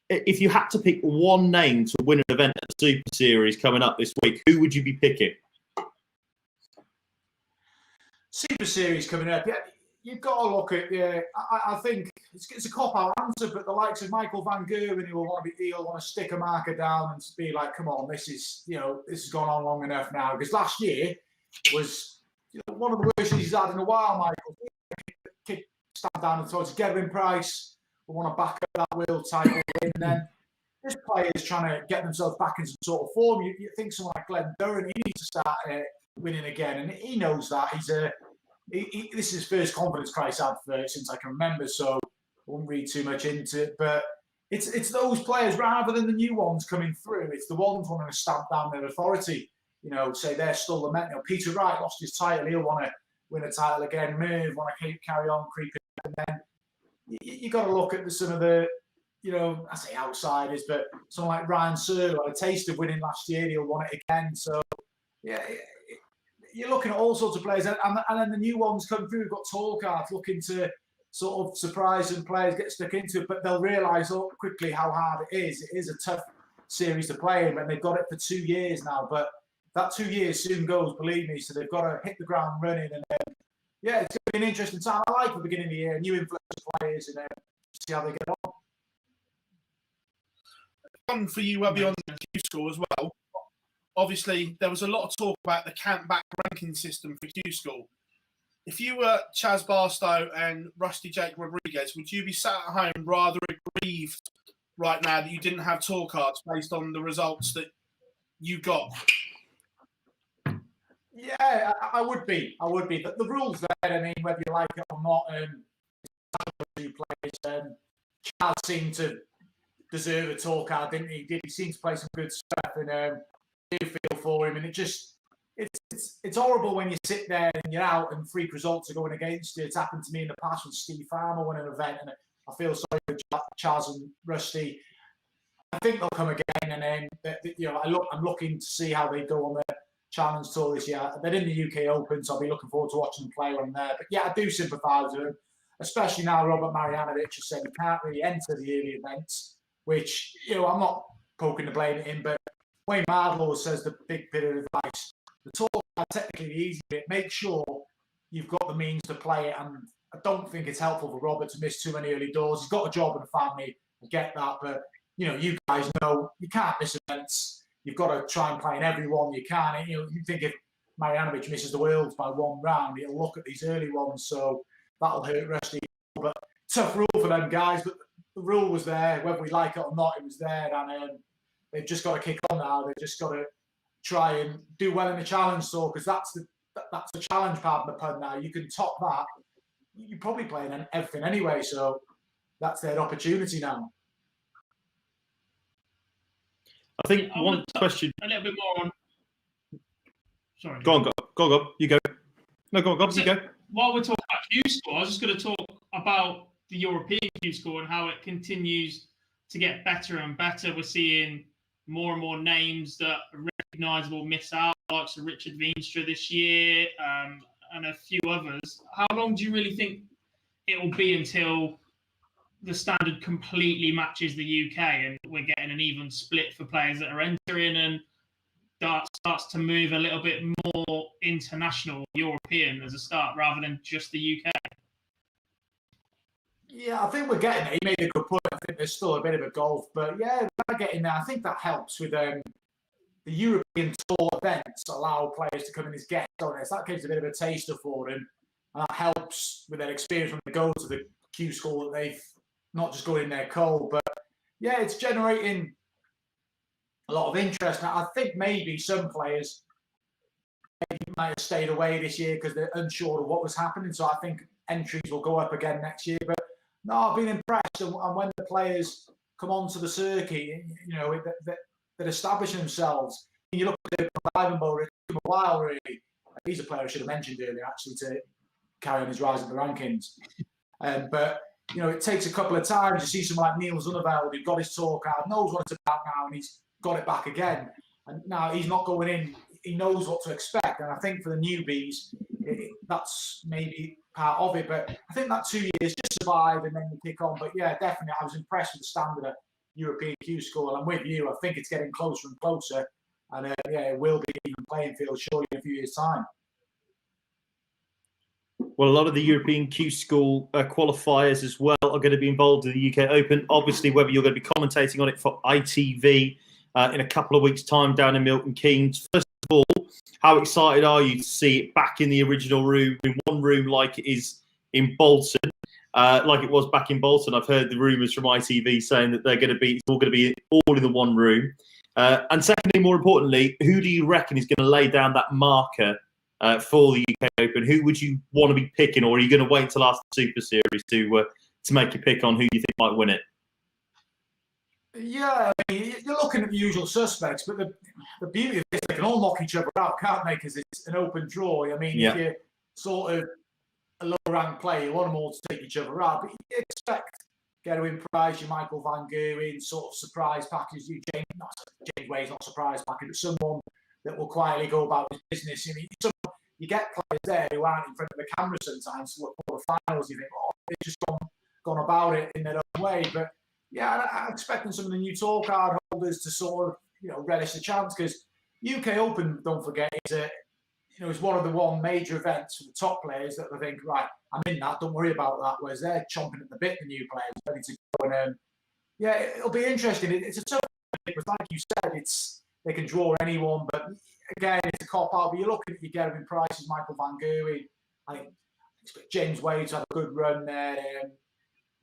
if you had to pick one name to win an event at the Super Series coming up this week, who would you be picking? Super Series coming up, you've got to look at. I think it's a cop-out answer, but the likes of Michael Van Gerwen, he'll want to stick a marker down and be like, "Come on, this has gone on long enough now." Because last year was one of the worst he's had in a while. Michael stand down and throw to Gerwin Price. We want to back up that world title, and then this player's trying to get themselves back in some sort of form. You think someone like Glenn Durran, he needs to start winning again, and he knows that this is his first confidence crisis I've had since I can remember, so I won't read too much into it. But it's those players rather than the new ones coming through. It's the ones wanting to stamp down their authority. Say they're still the men. Peter Wright lost his title; he'll want to win a title again. Merv want to carry on creeping, and then you got to look at some of the, I say outsiders, but someone like Ryan Searle had a taste of winning last year. He'll want it again. So yeah. You're looking at all sorts of players, and then the new ones come through. We've got tall cards looking to sort of surprise and players get stuck into it, but they'll realise quickly how hard it is. It is a tough series to play in, and they've got it for 2 years now. But that 2 years soon goes, believe me. So they've got to hit the ground running, and it's going to be an interesting time. I like the beginning of the year, new influence of players, and see how they get on. Fun for you, Webby, on the Q score as well. Obviously, there was a lot of talk about the count-back ranking system for Q School. If you were Chaz Barstow and Rusty Jake Rodriguez, would you be sat at home rather aggrieved right now that you didn't have tour cards based on the results that you got? Yeah, I would be. The rules there, I mean, whether you like it or not, two players. Chaz seemed to deserve a tour card, didn't he? He seemed to play some good stuff, and do feel for him, and it's horrible when you sit there and you're out and freak results are going against you. It's happened to me in the past when Steve Farmer won an event, and I feel sorry for Chaz and Rusty. I think they'll come again, and then I'm looking to see how they go on the Challenge Tour this year. They're in the UK Open, so I'll be looking forward to watching them play on there. But yeah, I do sympathise with them, especially now Robert Marjanovic has said he can't really enter the early events, which I'm not poking the blame at him, but Wayne Mardlaw says the big bit of advice. The tour are technically the easy bit. Make sure you've got the means to play it. And I don't think it's helpful for Robert to miss too many early doors. He's got a job and a family. I get that. But, you guys know you can't miss events. You've got to try and play in every one you can. And, you think if Marjanovic misses the Worlds by one round, he'll look at these early ones. So that'll hurt Rusty. But tough rule for them guys. But the rule was there. Whether we like it or not, it was there. And they've just got to kick on now. They've just got to try and do well in the Challenge Tour, because that's the challenge part of the pun now. You can top that. You're probably playing everything anyway. So, that's their opportunity now. I think I one want to question. a little bit more on. Sorry. Go on, go. You go. No, go on, you go. While we're talking about Q score, I was just going to talk about the European Q score and how it continues to get better and better. We're seeing more and more names that are recognisable miss out, like Sir Richard Veenstra this year, and a few others. How long do you really think it will be until the standard completely matches the UK and we're getting an even split for players that are entering and starts to move a little bit more international, European as a start rather than just the UK? Yeah, I think we're getting there. He made a good point. I think there's still a bit of a gulf, but yeah, we're getting there. I think that helps with the European tour events allow players to come in as guests on this. That gives a bit of a taster for them. And that helps with their experience when they go to the Q school that they've not just going in there cold. But yeah, it's generating a lot of interest. Now, I think maybe some players might have stayed away this year because they're unsure of what was happening. So I think entries will go up again next year. But no, I've been impressed. And when the players come onto the circuit, you know, that establish themselves. And you look at Ivan Bowl, it took him a while, really. He's a player I should have mentioned earlier, actually, to carry on his rise in the rankings. But, you know, it takes a couple of times. You see someone like Neil Zonneveld, who got his tour card, knows what it's about now, and he's got it back again. And now he's not going in. He knows what to expect. And I think for the newbies, that's maybe part of it. But I think that 2 years, just survive and then you kick on. But yeah, definitely, I was impressed with the standard at European Q School. I'm with you. I think it's getting closer and closer. And yeah, it will be even playing field surely in a few years' time. Well, a lot of the European Q School qualifiers as well are going to be involved in the UK Open. Obviously, whether you're going to be commentating on it for ITV in a couple of weeks' time down in Milton Keynes. First of all, how excited are you to see it back in the original room, in one room like it is in Bolton, like it was back in Bolton? I've heard the rumours from ITV saying that it's all going to be all in the one room. And secondly, more importantly, who do you reckon is going to lay down that marker for the UK Open? Who would you want to be picking, or are you going to wait until after the Super Series to make your pick on who you think might win it? Yeah, I mean, you're looking at the usual suspects, but the beauty of this, they can all knock each other out, can't they? Because it's an open draw. I mean, if you're sort of a low-ranked player, you want them all to take each other out, but you expect Gerwin Price, your Michael Van Gerwen, sort of surprise package. James Way's not surprise package, but someone that will quietly go about his business. You get players there who aren't in front of the camera sometimes for the finals. You think, oh, they've just gone about it in their own way. But yeah, I'm expecting some of the new tour card holders to sort of, you know, relish the chance, because UK Open, don't forget, is one of the one major events for the top players that they think, right, I'm in that, don't worry about that. Whereas they're chomping at the bit, the new players, ready to go. And yeah, it'll be interesting. It's a tough thing, because like you said, they can draw anyone, but again, it's a cop out. But you're looking at your Gerwin Prices, Michael Van Gerwen. I expect James Wade to have a good run there,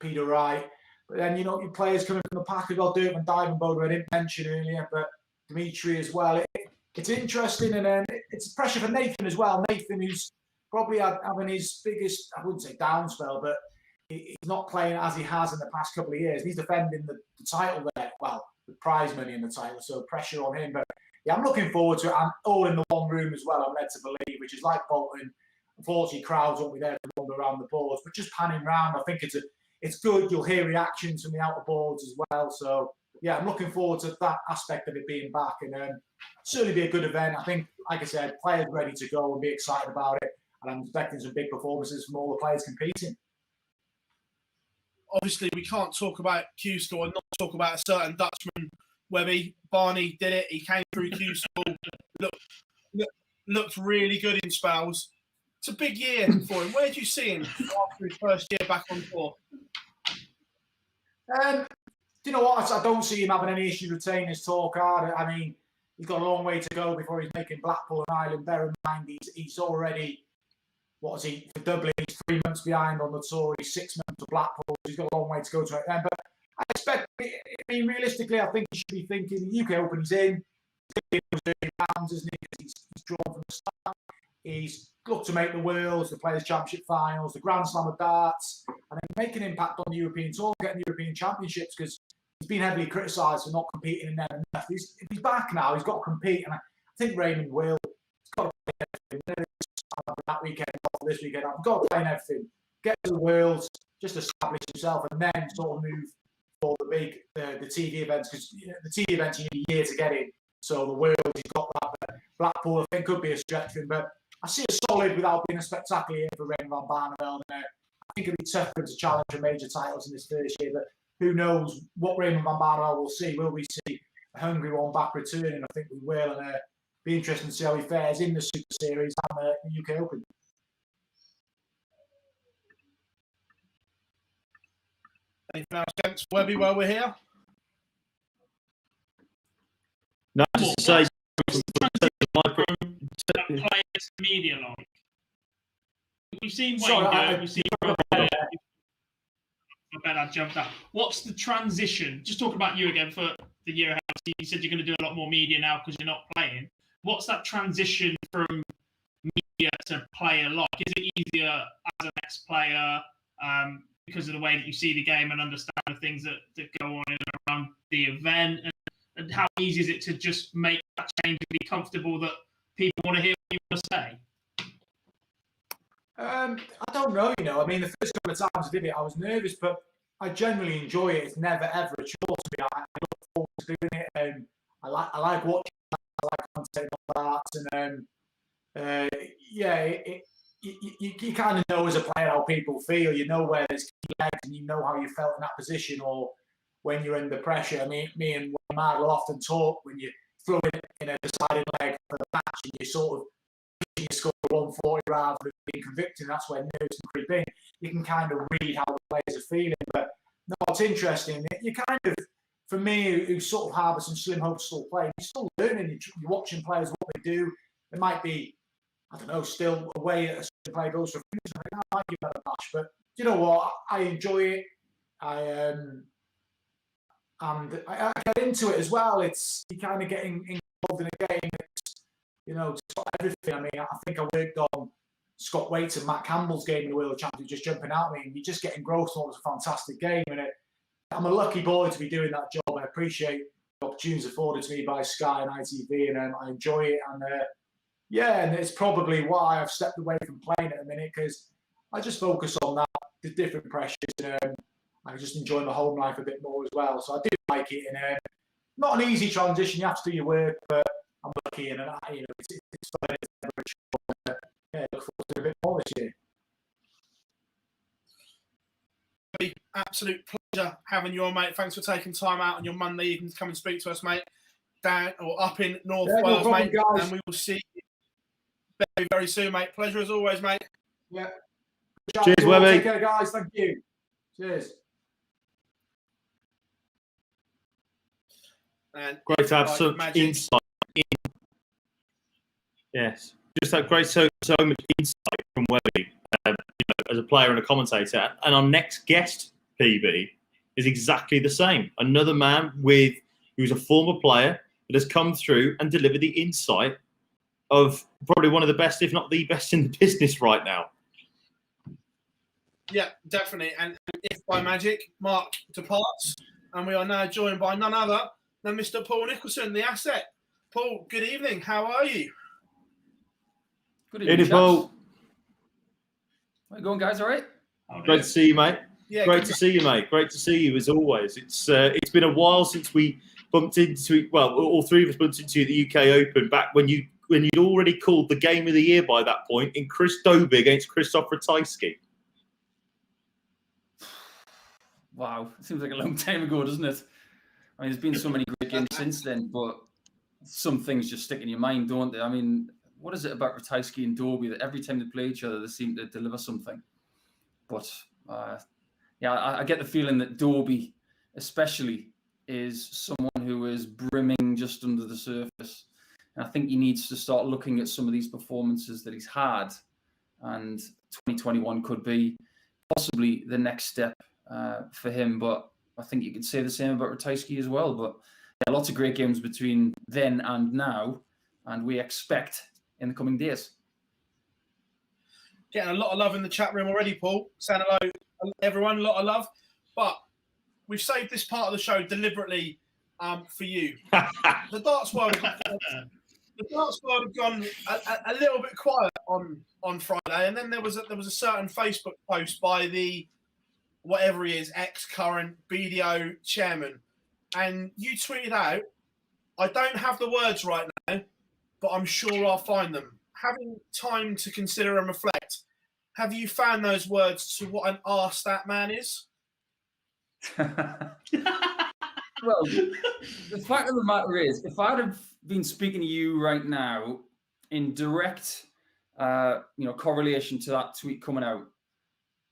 Peter Wright. But then, you know, your players coming from the pack, we've got Dirk van Dijvenbode, I didn't mention earlier, but Dimitri as well. It's interesting, and then it's pressure for Nathan as well. Nathan, who's probably having his biggest, I wouldn't say down spell, but he's not playing as he has in the past couple of years. He's defending the title there, well, the prize money in the title, so pressure on him. But yeah, I'm looking forward to it. I'm all in the one room as well, I'm led to believe, which is like Bolton. Unfortunately, crowds won't be there to wander around the boards, but just panning round, I think it's good. You'll hear reactions from the outer boards as well. So yeah, I'm looking forward to that aspect of it being back, and certainly be a good event. I think, like I said, players ready to go and be excited about it, and I'm expecting some big performances from all the players competing. Obviously, we can't talk about Q School and not talk about a certain Dutchman, Webby. Barney did it. He came through Q School, looked really good in spells. It's a big year for him. Where do you see him after his first year back on tour? Do you know what? I don't see him having any issue retaining his tour card. I mean, he's got a long way to go before he's making Blackpool and Ireland. Bear in mind, he's already, what is he, for Dublin, he's 3 months behind on the tour. He's 6 months to Blackpool. He's got a long way to go to it then. But I expect, I mean, realistically, I think he should be thinking the UK Open he's in. He's in those early rounds, isn't he? He's drawn from the start. He's look to make the Worlds, the Players' Championship finals, the Grand Slam of darts, and then make an impact on the European Tour, getting European Championships, because he's been heavily criticised for not competing in them enough. If he's back now, he's got to compete, and I think Raymond will. He's got to play everything. That weekend, or this weekend, I've got to play in everything. Get to the Worlds, just establish himself, and then sort of move for the big, the TV events, because the TV events you need a year to get in. So the Worlds, he's got that. Blackpool, I think, could be a stretch for him, but I see a solid without being a spectacular year for Raymond van Barneveld. I think it'll be tough for him to challenge for major titles in this first year, but who knows what Raymond van Barneveld will see. Will we see a hungry one back returning? I think we will, and be interesting to see how he fares in the Super Series and the UK Open. Anything else, gents? Webby, while we're here? No, just to say, players media like. We've seen Wayne Sorry, do I- it. We've seen. I bet I jumped out. What's the transition? Just talking about you again for the year ahead. You said you're going to do a lot more media now because you're not playing. What's that transition from media to player like? Is it easier as an ex-player because of the way that you see the game and understand the things that go on in and around the event? And how easy is it to just make that change and be comfortable that people want to hear what you want to say? I don't know, I mean, the first couple of times I did it, I was nervous, but I generally enjoy it. It's never, ever a chore to me. I look forward to doing it. I like watching, I like commentating on that. And you kind of know as a player how people feel. You know where there's key legs and you know how you felt in that position or when you're under pressure. I mean, me and Mad will often talk when you throw in a deciding leg for the match and you sort of you score 140 rather than being convicted. That's where nerves can creep in. You can kind of read how the players are feeling. But no, it's interesting. You kind of, for me, who sort of harbour some slim hopes still playing, you're still learning. You're watching players, what they do. It might be, I don't know, still a way a certain player goes for a finish. I think I might give that a match. But you know what? I enjoy it. And I get into it as well. It's you kind of getting involved in a game. It's got everything. I mean, I think I worked on Scott Waits and Matt Campbell's game in the World Championship, just jumping out at me, and you just get engrossed. It was a fantastic game, and I'm a lucky boy to be doing that job. I appreciate the opportunities afforded to me by Sky and ITV, and I enjoy it. And and it's probably why I've stepped away from playing at the minute, because I just focus on that, the different pressures, and I just enjoy my home life a bit more as well. So I do like it, and not an easy transition. You have to do your work, but I'm lucky, and it's fun. Look forward to a bit more this year. Absolute pleasure having you on, mate. Thanks for taking time out on your Monday. You can come and speak to us, mate, down or up in North Wales, mate. Guys. And we will see you very, very soon, mate. Pleasure as always, mate. Yeah. Cheers, Webby. Take care, guys. Thank you. Cheers. And great to have some insight. Yes, just that great so much insight from Webby, as a player and a commentator. And our next guest, PB, is exactly the same. Another man who's a former player that has come through and delivered the insight of probably one of the best, if not the best, in the business right now. Yeah, definitely. And if by magic Mark departs, and we are now joined by none other than Mr. Paul Nicholson, the asset. Paul, good evening. How are you? Good evening, Paul. How you going, guys? All right? Great to see you, mate. Yeah, great to see you, mate. Great to see you as always. It's been a while since we bumped into. Well, all three of us bumped into the UK Open back when you'd already called the game of the year by that point in Chris Dobie against Krzysztof Ratajski. Wow, it seems like a long time ago, doesn't it? I mean, there's been so many great games since then, but some things just stick in your mind, don't they? I mean, what is it about Ratajski and Dobie that every time they play each other, they seem to deliver something? But I get the feeling that Dobie, especially, is someone who is brimming just under the surface. And I think he needs to start looking at some of these performances that he's had. And 2021 could be possibly the next step for him. But I think you could say the same about Ratajski as well. But lots of great games between then and now. And we expect in the coming days. getting a lot of love in the chat room already, Paul. Saying hello, everyone, a lot of love. But we've saved this part of the show deliberately for you. The darts world had gone a little bit quiet on Friday, and then there was a certain Facebook post by the whatever he is, ex-current BDO chairman, and you tweeted out, "I don't have the words right now, but I'm sure I'll find them. Having time to consider and reflect, have you found those words to what an arse that man is?" Well, the fact of the matter is, if I'd have been speaking to you right now in direct, correlation to that tweet coming out,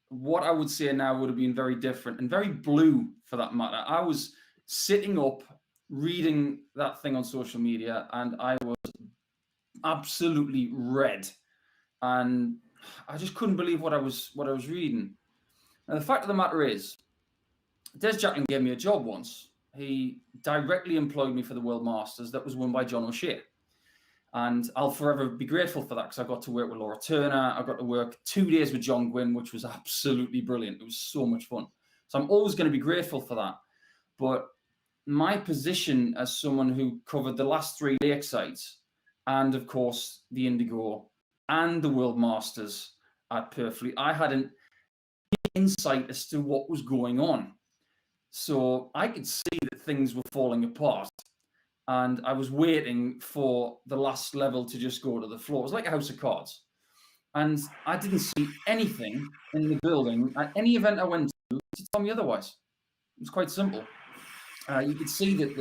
what I would say now would have been very different and very blue for that matter. I was sitting up reading that thing on social media, and I was absolutely red, and I just couldn't believe what I was reading. And the fact of the matter is, Des Jacklin gave me a job once. He directly employed me for the World Masters that was won by John O'Shea. And I'll forever be grateful for that, because I got to work with Laura Turner. I got to work 2 days with John Gwynn, which was absolutely brilliant. It was so much fun. So I'm always going to be grateful for that. But my position as someone who covered the last 3 lakesides, and of course the Indigo and the World Masters at Purfleet, I had an insight as to what was going on. So I could see that things were falling apart, and I was waiting for the last level to just go to the floor. It was like a house of cards. And I didn't see anything in the building at any event I went to tell me otherwise. It was quite simple. You could see that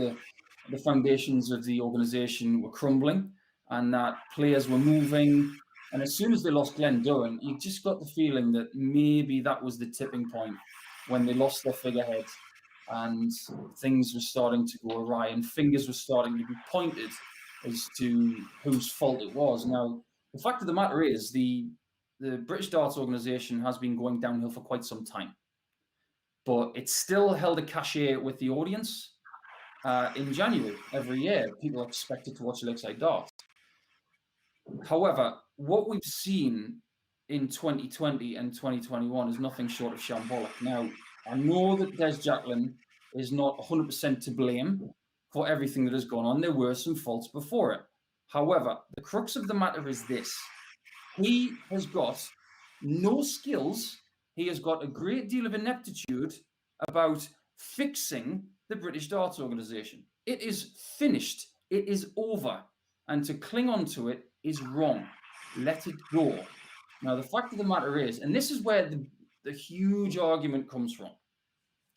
the foundations of the organisation were crumbling, and that players were moving. And as soon as they lost Glenn Durran, you just got the feeling that maybe that was the tipping point when they lost their figurehead, and things were starting to go awry, and fingers were starting to be pointed as to whose fault it was. Now, the fact of the matter is, the British Darts organisation has been going downhill for quite some time, but it still held a cachet with the audience. In January every year, people are expected to watch Lakeside Darts. However, what we've seen in 2020 and 2021 is nothing short of shambolic. Now, I know that Des Jacklin is not 100% to blame for everything that has gone on. There were some faults before it. However, the crux of the matter is this. He has got no skills. He has got a great deal of ineptitude about fixing the British Darts organisation. It is finished. It is over. And to cling on to it is wrong. Let it go. Now, the fact of the matter is, and this is where the huge argument comes from,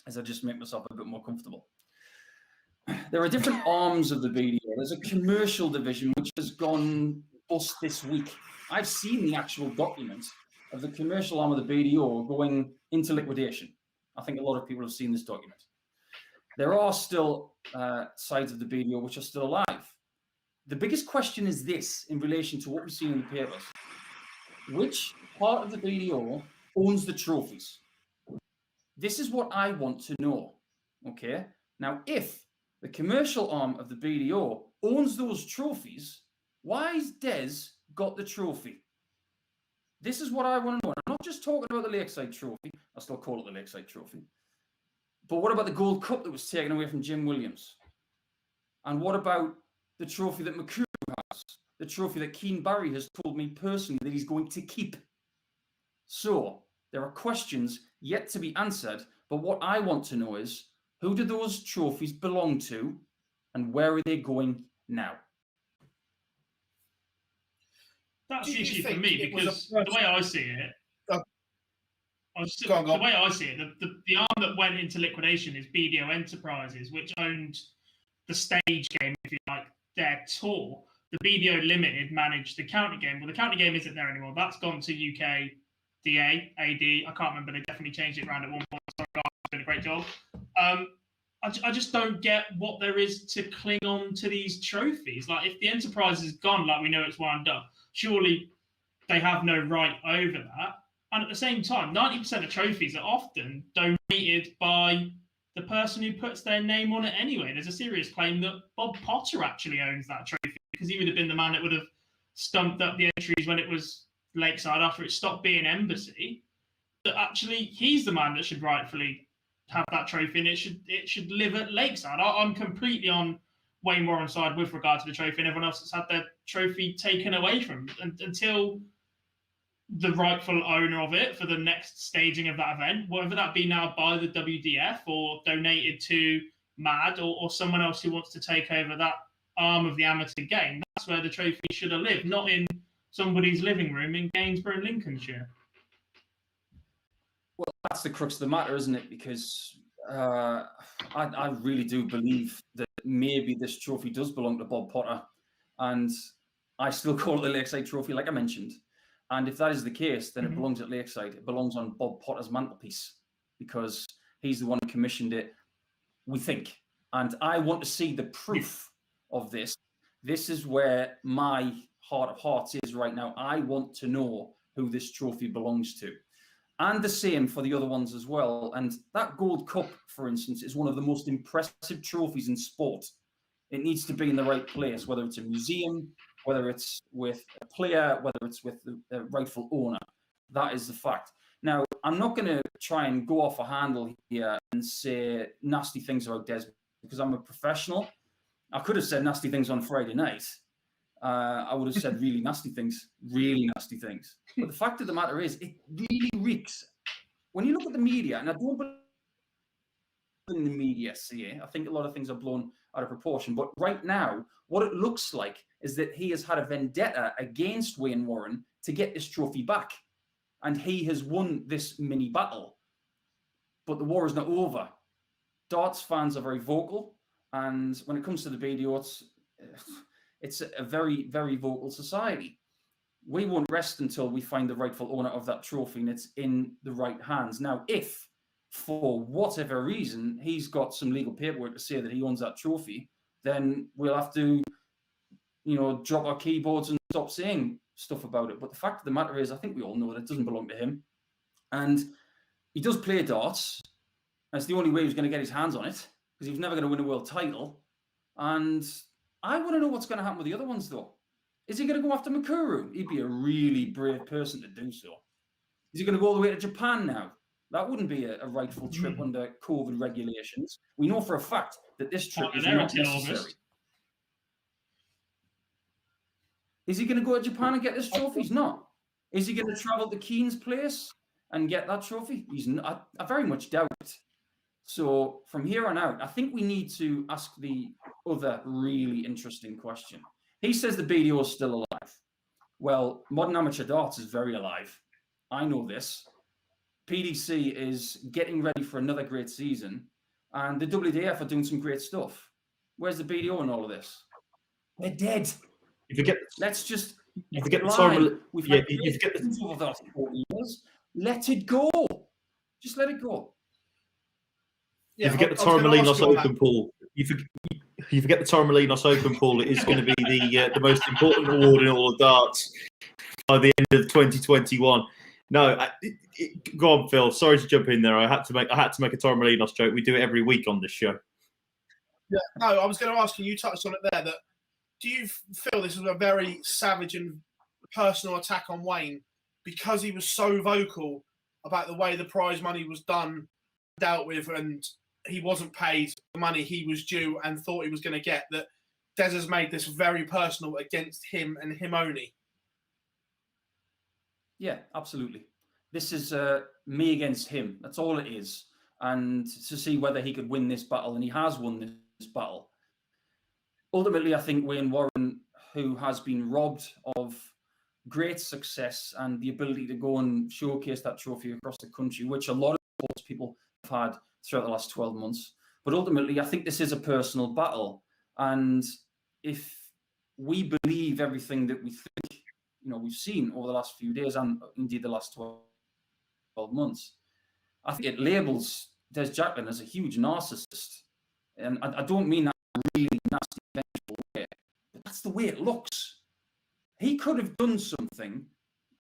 as I just make myself a bit more comfortable. There are different arms of the BDO. There's a commercial division which has gone bust this week. I've seen the actual document of the commercial arm of the BDO going into liquidation. I think a lot of people have seen this document. There are still sides of the BDO which are still alive. The biggest question is this in relation to what we've seen in the papers. Which part of the BDO owns the trophies? This is what I want to know, okay? Now, if the commercial arm of the BDO owns those trophies, why has Des got the trophy? This is what I want to know. I'm not just talking about the Lakeside Trophy. I still call it the Lakeside Trophy. But what about the Gold Cup that was taken away from Jim Williams? And what about the trophy that McCrew has? The trophy that Keane Barry has told me personally that he's going to keep. So, there are questions yet to be answered, but what I want to know is, who do those trophies belong to, and where are they going now? That's the issue for me, because the way I see it, the way I see it, the arm that went into liquidation is BDO Enterprises, which owned the stage game, if you like, their tour. The BDO Limited managed the county game. Well, the county game isn't there anymore. That's gone to UK DA, AD. I can't remember. They definitely changed it around at one point. Sorry, guys, doing a great job. I just don't get what there is to cling on to these trophies. Like, if the enterprise is gone, like we know it's wound up, surely they have no right over that. And at the same time, 90% of trophies are often donated by the person who puts their name on it anyway. There's a serious claim that Bob Potter actually owns that trophy, because he would have been the man that would have stumped up the entries when it was Lakeside after it stopped being Embassy, that actually he's the man that should rightfully have that trophy, and it should live at Lakeside. I'm completely on Wayne Warren's side with regard to the trophy, and everyone else that's had their trophy taken away from them until the rightful owner of it for the next staging of that event, whether that be now by the WDF or donated to MAD or someone else who wants to take over that arm of the amateur game. That's where the trophy should have lived, not in somebody's living room in Gainsborough, Lincolnshire. Well, that's the crux of the matter, isn't it? Because I really do believe that maybe this trophy does belong to Bob Potter, and I still call it the Lakeside Trophy, like I mentioned. And if that is the case, then it belongs at Lakeside. It belongs on Bob Potter's mantelpiece because he's the one who commissioned it, we think. And I want to see the proof of this. This is where my heart of hearts is right now. I want to know who this trophy belongs to. And the same for the other ones as well. And that Gold Cup, for instance, is one of the most impressive trophies in sport. It needs to be in the right place, whether it's a museum, whether it's with a player, whether it's with the rightful owner. That is the fact. Now, I'm not going to try and go off a handle here and say nasty things about Des because I'm a professional. I could have said nasty things on Friday night. I would have said really nasty things. But the fact of the matter is, it really reeks. When you look at the media, and I don't believe in the media, I think a lot of things are blown out of proportion. But right now, what it looks like is that he has had a vendetta against Wayne Warren to get this trophy back. And he has won this mini battle. But the war is not over. Darts fans are very vocal. And when it comes to the BDO, it's a very, very vocal society. We won't rest until we find the rightful owner of that trophy and it's in the right hands. Now, if for whatever reason he's got some legal paperwork to say that he owns that trophy, then we'll have to, drop our keyboards and stop saying stuff about it. But the fact of the matter is, I think we all know that it doesn't belong to him. And he does play darts. That's the only way he's going to get his hands on it, because he's never going to win a world title. And I want to know what's going to happen with the other ones, though. Is he going to go after Mikuru? He'd be a really brave person to do so. Is he going to go all the way to Japan now? That wouldn't be a rightful trip under COVID regulations. We know for a fact that this trip is not necessary. Is he going to go to Japan and get this trophy? He's not. Is he going to travel to Keane's place and get that trophy? He's not. I very much doubt it. So from here on out, I think we need to ask the other really interesting question. He says the BDO is still alive. Well, modern amateur darts is very alive. I know this. PDC is getting ready for another great season, and the WDF are doing some great stuff. Where's the BDO in all of this? They're dead. You forget. Let's just. You forget the time. We've Yeah, had you forget the. over the last 40 years. Let it go. Just let it go. You forget the Torremolinos Open pool. You forget the Torremolinos Open pool. It is going to be the most important award in all of darts by the end of 2021. No, go on, Phil. Sorry to jump in there. I had to make a Torremolinos joke. We do it every week on this show. Yeah, no, I was going to ask you touched on it there. That do you feel this was a very savage and personal attack on Wayne because he was so vocal about the way the prize money was dealt with, and he wasn't paid the money he was due and thought he was going to get, that Des has made this very personal against him and him only? Yeah, absolutely. This is me against him. That's all it is. And to see whether he could win this battle, and he has won this battle. Ultimately, I think Wayne Warren, who has been robbed of great success and the ability to go and showcase that trophy across the country, which a lot of sports people have had throughout the last 12 months. But ultimately, I think this is a personal battle. And if we believe everything that we think, we've seen over the last few days and indeed the last 12 months, I think it labels Des Jacklin as a huge narcissist. And I don't mean that in a really nasty, vengeful way, but that's the way it looks. He could have done something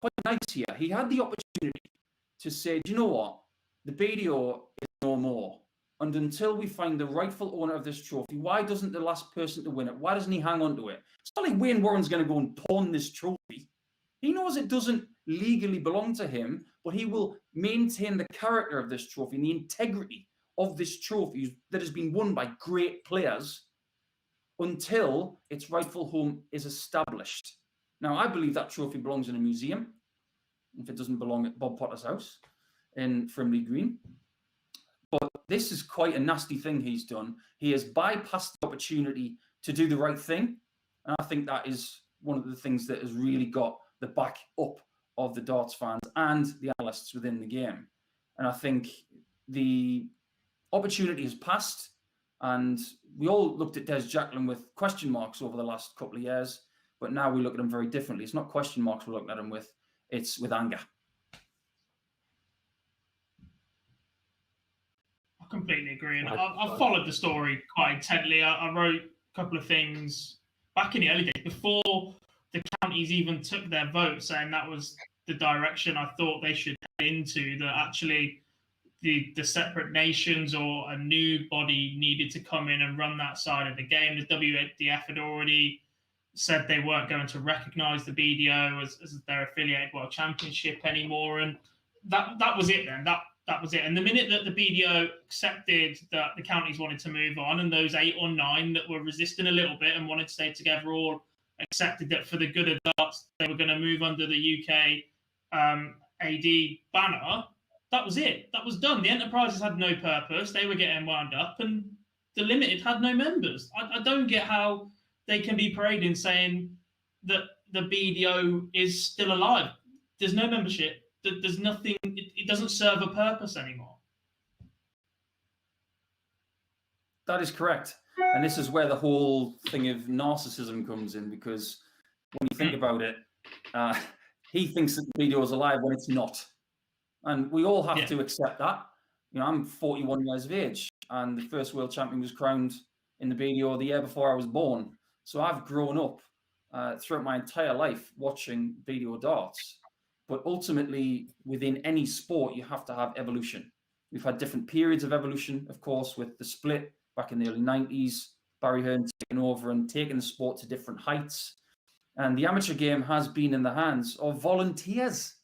quite nice here. He had the opportunity to say, do you know what? The BDO is no more. And until we find the rightful owner of this trophy, why doesn't the last person to win it, why doesn't he hang on to it? It's not like Wayne Warren's going to go and pawn this trophy. He knows it doesn't legally belong to him, but he will maintain the character of this trophy and the integrity of this trophy that has been won by great players until its rightful home is established. Now, I believe that trophy belongs in a museum, if it doesn't belong at Bob Potter's house in Frimley Green. But this is quite a nasty thing he's done. He has bypassed the opportunity to do the right thing. And I think that is one of the things that has really got the back up of the darts fans and the analysts within the game. And I think the opportunity has passed. And we all looked at Des Jacklin with question marks over the last couple of years. But now we look at him very differently. It's not question marks we're looking at him with. It's with anger. I completely agree. And I've followed the story quite intently. I wrote a couple of things back in the early days before the counties even took their vote, saying that was the direction I thought they should head into, that actually the separate nations or a new body needed to come in and run that side of the game. The WDF had already said they weren't going to recognise the BDO as their affiliated World Championship anymore. And that was it then. That was it. And the minute that the BDO accepted that the counties wanted to move on, and those 8 or 9 that were resisting a little bit and wanted to stay together all accepted that for the good of darts, they were going to move under the UK AD banner, that was it. That was done. The enterprises had no purpose. They were getting wound up, and the limited had no members. I don't get how they can be parading saying that the BDO is still alive. There's no membership. There's nothing. It doesn't serve a purpose anymore. That is correct. And this is where the whole thing of narcissism comes in, because when you think about it, he thinks that the BDO is alive when it's not. And we all have to accept that. You know, I'm 41 years of age, and the first world champion was crowned in the BDO the year before I was born. So I've grown up throughout my entire life watching BDO darts. But ultimately, within any sport, you have to have evolution. We've had different periods of evolution, of course, with the split back in the early 90s, Barry Hearn taking over and taking the sport to different heights. And the amateur game has been in the hands of volunteers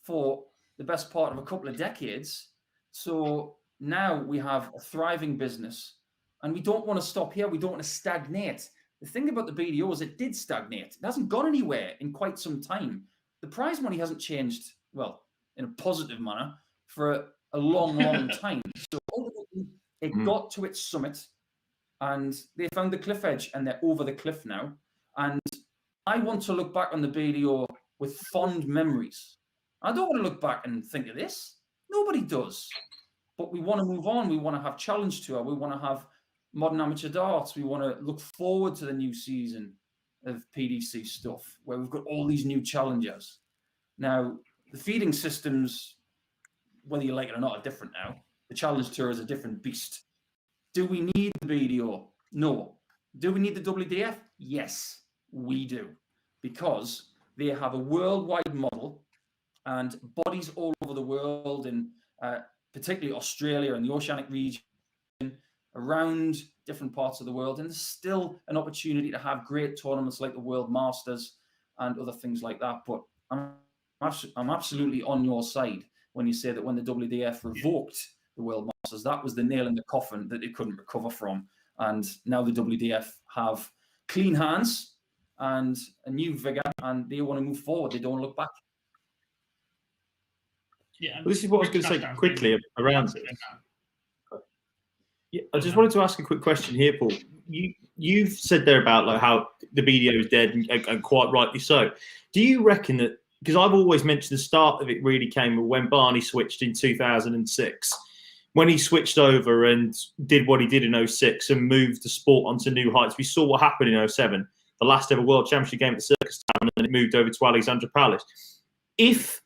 for the best part of a couple of decades. So now we have a thriving business, and we don't want to stop here. We don't want to stagnate. The thing about the BDO is it did stagnate. It hasn't gone anywhere in quite some time. The prize money hasn't changed, well, in a positive manner, for a long, long time. So ultimately, it got to its summit, and they found the cliff edge, and they're over the cliff now. And I want to look back on the BDO with fond memories. I don't want to look back and think of this. Nobody does. But we want to move on. We want to have Challenge Tour. We want to have modern amateur darts. We want to look forward to the new season of PDC stuff, where we've got all these new challengers. Now, the feeding systems, whether you like it or not, are different now. The Challenge Tour is a different beast. Do we need the BDO? No. Do we need the WDF? Yes, we do. Because they have a worldwide model, and bodies all over the world, in particularly Australia and the Oceanic region, around different parts of the world. And there's still an opportunity to have great tournaments like the World Masters and other things like that. But I'm absolutely on your side when you say that when the WDF revoked the World Masters, that was the nail in the coffin that they couldn't recover from. And now the WDF have clean hands and a new vigor, and they want to move forward. They don't look back. Yeah, Well, this is what I was going to say quickly around this. Yeah, I just wanted to ask a quick question here, Paul. You've said there about like how the BDO is dead, and quite rightly so. Do you reckon that, because I've always mentioned the start of it really came when Barney switched in 2006, when he switched over and did what he did in 06 and moved the sport onto new heights. We saw what happened in 07, the last ever World Championship game at Circus Town, and then it moved over to Alexandra Palace. If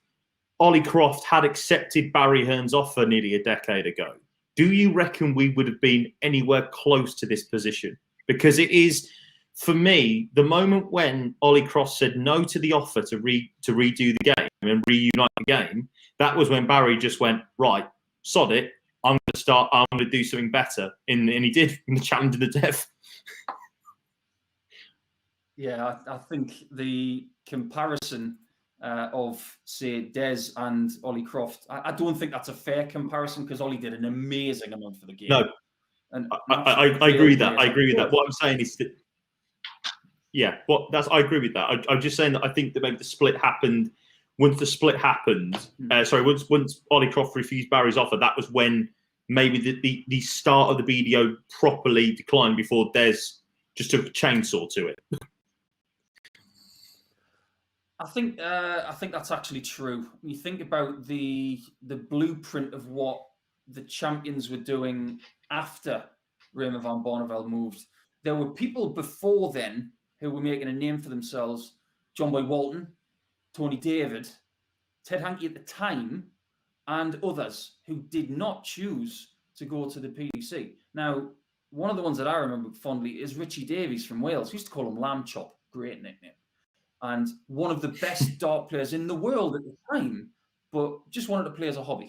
Ollie Croft had accepted Barry Hearn's offer nearly a decade ago, do you reckon we would have been anywhere close to this position? Because it is, for me, the moment when Ollie Croft said no to the offer to redo the game and reunite the game, that was when Barry just went, right, sod it, I'm going to do something better. And he did in the Challenge of the Dev. Yeah, I think the comparison of, say, Des and Ollie Croft. I don't think that's a fair comparison because Ollie did an amazing amount for the game. No, and I agree with that. I agree with that. What I'm saying is that, yeah, I agree with that. I'm just saying that I think that maybe the split happened. Once the split happened, once Ollie Croft refused Barry's offer, that was when maybe the start of the BDO properly declined before Des just took a chainsaw to it. I think that's actually true. When you think about the blueprint of what the champions were doing after Raymond van Barneveld moved, there were people before then who were making a name for themselves. John Boy Walton, Tony David, Ted Hankey at the time, and others who did not choose to go to the PDC. Now, one of the ones that I remember fondly is Richie Davies from Wales. We used to call him Lamb Chop, great nickname. And one of the best dart players in the world at the time, but just wanted to play as a hobby.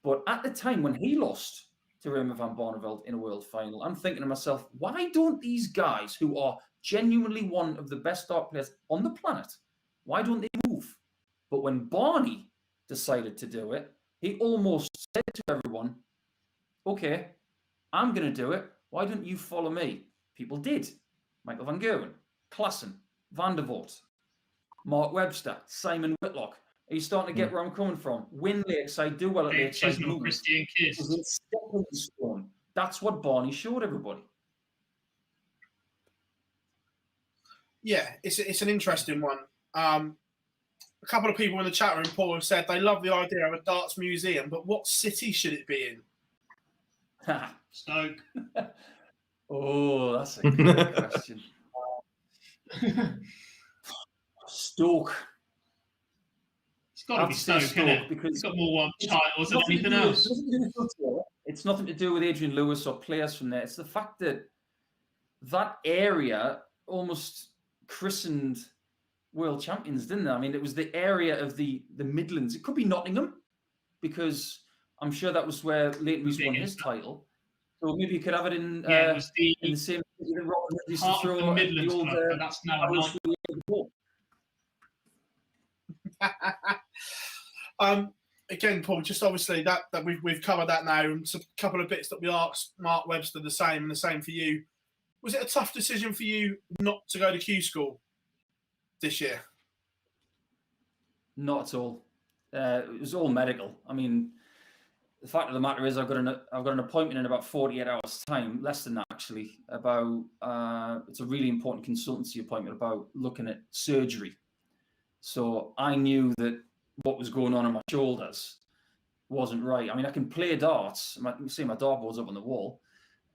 But at the time when he lost to Raymond van Barneveld in a world final, I'm thinking to myself, why don't these guys who are genuinely one of the best dart players on the planet, why don't they move? But when Barney decided to do it, he almost said to everyone, okay, I'm going to do it. Why don't you follow me? People did. Michael van Gerwen, Klassen, Van der Voort, Mark Webster, Simon Whitlock. Are you starting to get where I'm coming from? Win Lakeside, do well at Lakeside. Christian Kiss. That's what Barney showed everybody. Yeah, it's an interesting one. A couple of people in the chat room, Paul, have said they love the idea of a darts museum, but what city should it be in? Stoke. Oh, that's a good question. Stoke. It's got to be Stoke, isn't it? Because it's got more titles than anything else. It's nothing to do with Adrian Lewis or players from there. It's the fact that that area almost christened world champions, didn't it? I mean, it was the area of the Midlands. It could be Nottingham, because I'm sure that was where Leighton Rees won his title. So maybe you could have it in, it was in the same city that Robin used to part throw of the Midlands the old, club, but that's now Again, Paul, just obviously that we've covered that now, and a couple of bits that we asked Mark Webster the same, and the same for you. Was it a tough decision for you not to go to Q School this year? Not at all. It was all medical. I mean, the fact of the matter is, I've got an appointment in about 48 hours' time, less than that actually. About it's a really important consultancy appointment about looking at surgery. So I knew that what was going on in my shoulders wasn't right. I mean, I can play darts. You can see my dartboard's up on the wall.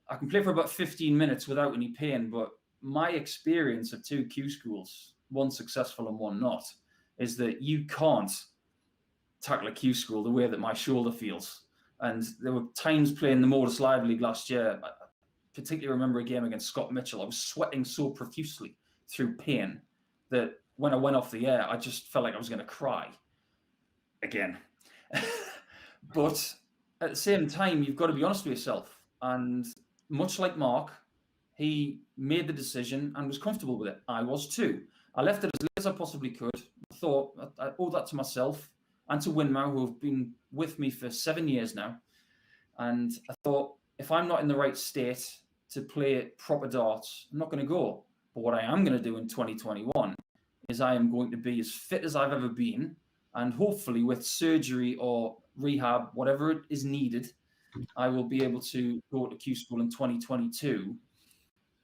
I can play for about 15 minutes without any pain, but my experience of 2 Q schools, one successful and one not, is that you can't tackle a Q school the way that my shoulder feels. And there were times playing the Modus Live League last year. I particularly remember a game against Scott Mitchell. I was sweating so profusely through pain that when I went off the air, I just felt like I was going to cry again. But at the same time, you've got to be honest with yourself. And much like Mark, he made the decision and was comfortable with it. I was too. I left it as late as I possibly could. I thought I owe that to myself and to Winmau, who have been with me for 7 years now. And I thought, if I'm not in the right state to play proper darts, I'm not going to go. But what I am going to do in 2021 is I am going to be as fit as I've ever been, and hopefully with surgery or rehab, whatever is needed, I will be able to go to Q School in 2022,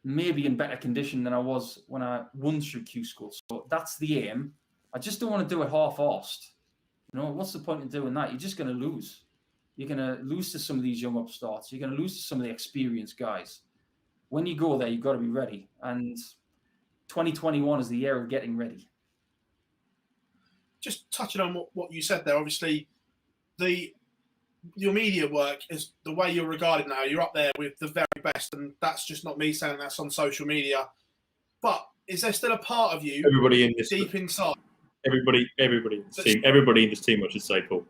maybe in better condition than I was when I won through Q School. So that's the aim. I just don't want to do it half-arsed. You know, what's the point in doing that? You're just going to lose. You're going to lose to some of these young upstarts. You're going to lose to some of the experienced guys. When you go there, you've got to be ready. And 2021 is the year of getting ready. Just touching on what you said there, obviously, your media work is the way you're regarded now. You're up there with the very best, and that's just not me saying that's on social media. But is there still a part of you, everybody in this deep inside? Everybody in this team. Everybody in this team, I should say, Paul.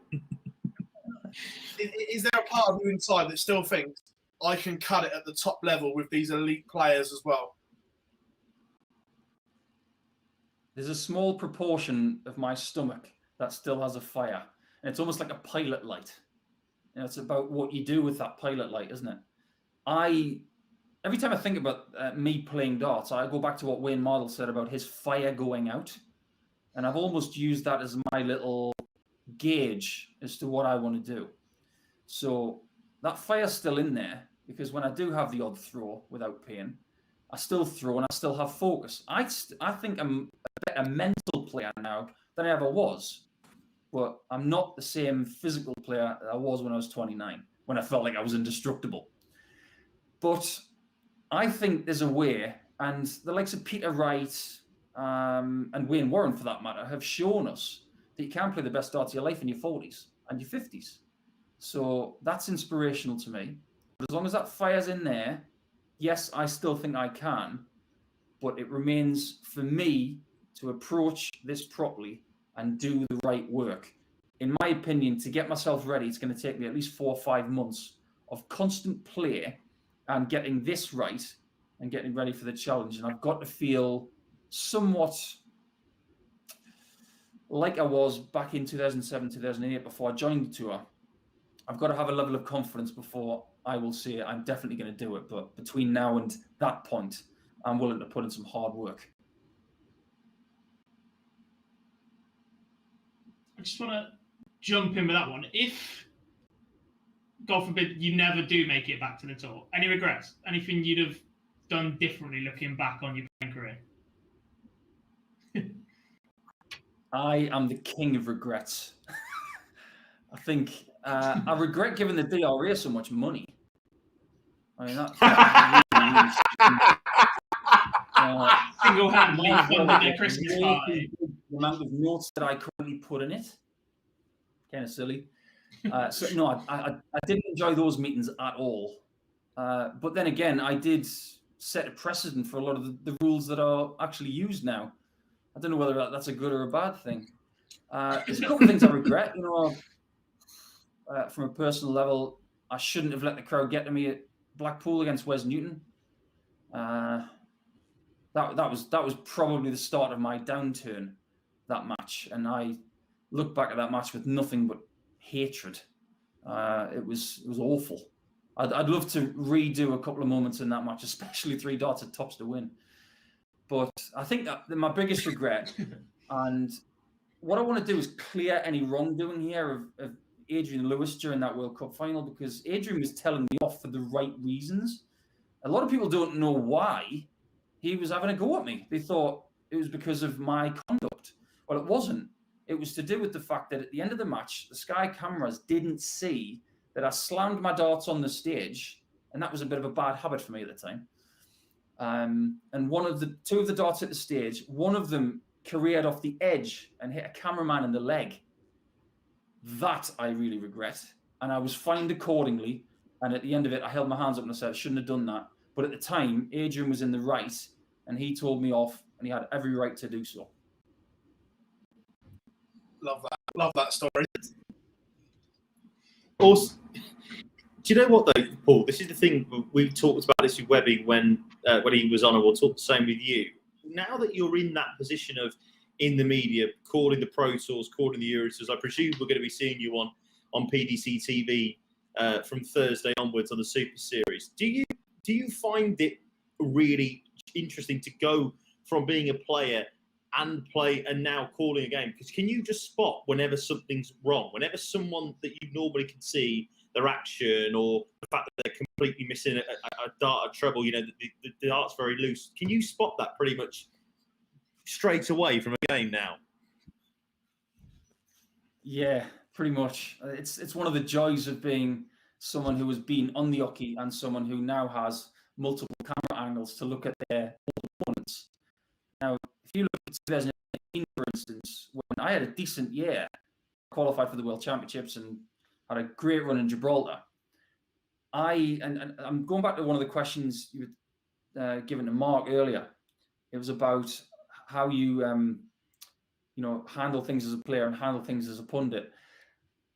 Is there a part of you inside that still thinks I can cut it at the top level with these elite players as well? there's a small proportion of my stomach that still has a fire. And it's almost like a pilot light. You know, it's about what you do with that pilot light, isn't it? Every time I think about me playing darts, I go back to what Wayne Mardle said about his fire going out. And I've almost used that as my little gauge as to what I want to do. So that fire's still in there, because when I do have the odd throw without pain, I still throw and I still have focus. I think I'm a better mental player now than I ever was. But I'm not the same physical player that I was when I was 29, when I felt like I was indestructible. But I think there's a way, and the likes of Peter Wright and Wayne Warren, for that matter, have shown us that you can play the best darts of your life in your 40s and your 50s. So that's inspirational to me. But as long as that fire's in there, yes, I still think I can. But it remains for me to approach this properly and do the right work. In my opinion, to get myself ready, it's going to take me at least 4 or 5 months of constant play and getting this right and getting ready for the challenge. And I've got to feel somewhat like I was back in 2007, 2008, before I joined the tour. I've got to have a level of confidence before I will say I'm definitely going to do it. But between now and that point, I'm willing to put in some hard work. I just want to jump in with that one. If, God forbid, you never do make it back to the tour, any regrets? Anything you'd have done differently looking back on your playing career? I am the king of regrets. I think I regret giving the DRA so much money. I mean, that really single-handedly funded their Christmas party. The amount of notes that I currently put in it, kind of silly. So no, I didn't enjoy those meetings at all. But then again, I did set a precedent for a lot of the rules that are actually used now. I don't know whether that's a good or a bad thing. There's a couple of things I regret. You know, from a personal level, I shouldn't have let the crowd get to me at Blackpool against Wes Newton. That was probably the start of my downturn, that match, and I look back at that match with nothing but hatred. It was awful. I'd love to redo a couple of moments in that match, especially 3 darts at tops to win. But I think that my biggest regret, and what I want to do is clear any wrongdoing here of Adrian Lewis during that World Cup final, because Adrian was telling me off for the right reasons. A lot of people don't know why he was having a go at me. They thought it was because of my conduct. Well, it wasn't. It was to do with the fact that at the end of the match, the Sky cameras didn't see that I slammed my darts on the stage, and that was a bit of a bad habit for me at the time. And two of the darts at the stage, one of them careered off the edge and hit a cameraman in the leg. That I really regret. And I was fined accordingly. And at the end of it, I held my hands up and I said, I shouldn't have done that. But at the time, Adrian was in the right and he told me off and he had every right to do so. Love that story. Also, do you know what though, Paul? This is the thing we talked about this with Webby when he was on, and we'll talk the same with you. Now that you're in that position of in the media, calling the Pro Tours, calling the Euro Tours, I presume we're going to be seeing you on PDC TV from Thursday onwards on the Super Series. Do you find it really interesting to go from being a player and play and now calling a game? Because can you just spot whenever something's wrong, whenever someone that you normally can see their action or the fact that they're completely missing a dart, a treble, you know, the dart's very loose. Can you spot that pretty much straight away from a game now? Yeah, pretty much. It's one of the joys of being someone who has been on the hockey and someone who now has multiple camera angles to look at their opponents. Now, if you look at 2018, for instance, when I had a decent year, qualified for the World Championships and had a great run in Gibraltar, and I'm going back to one of the questions you were given to Mark earlier. It was about how you handle things as a player and handle things as a pundit.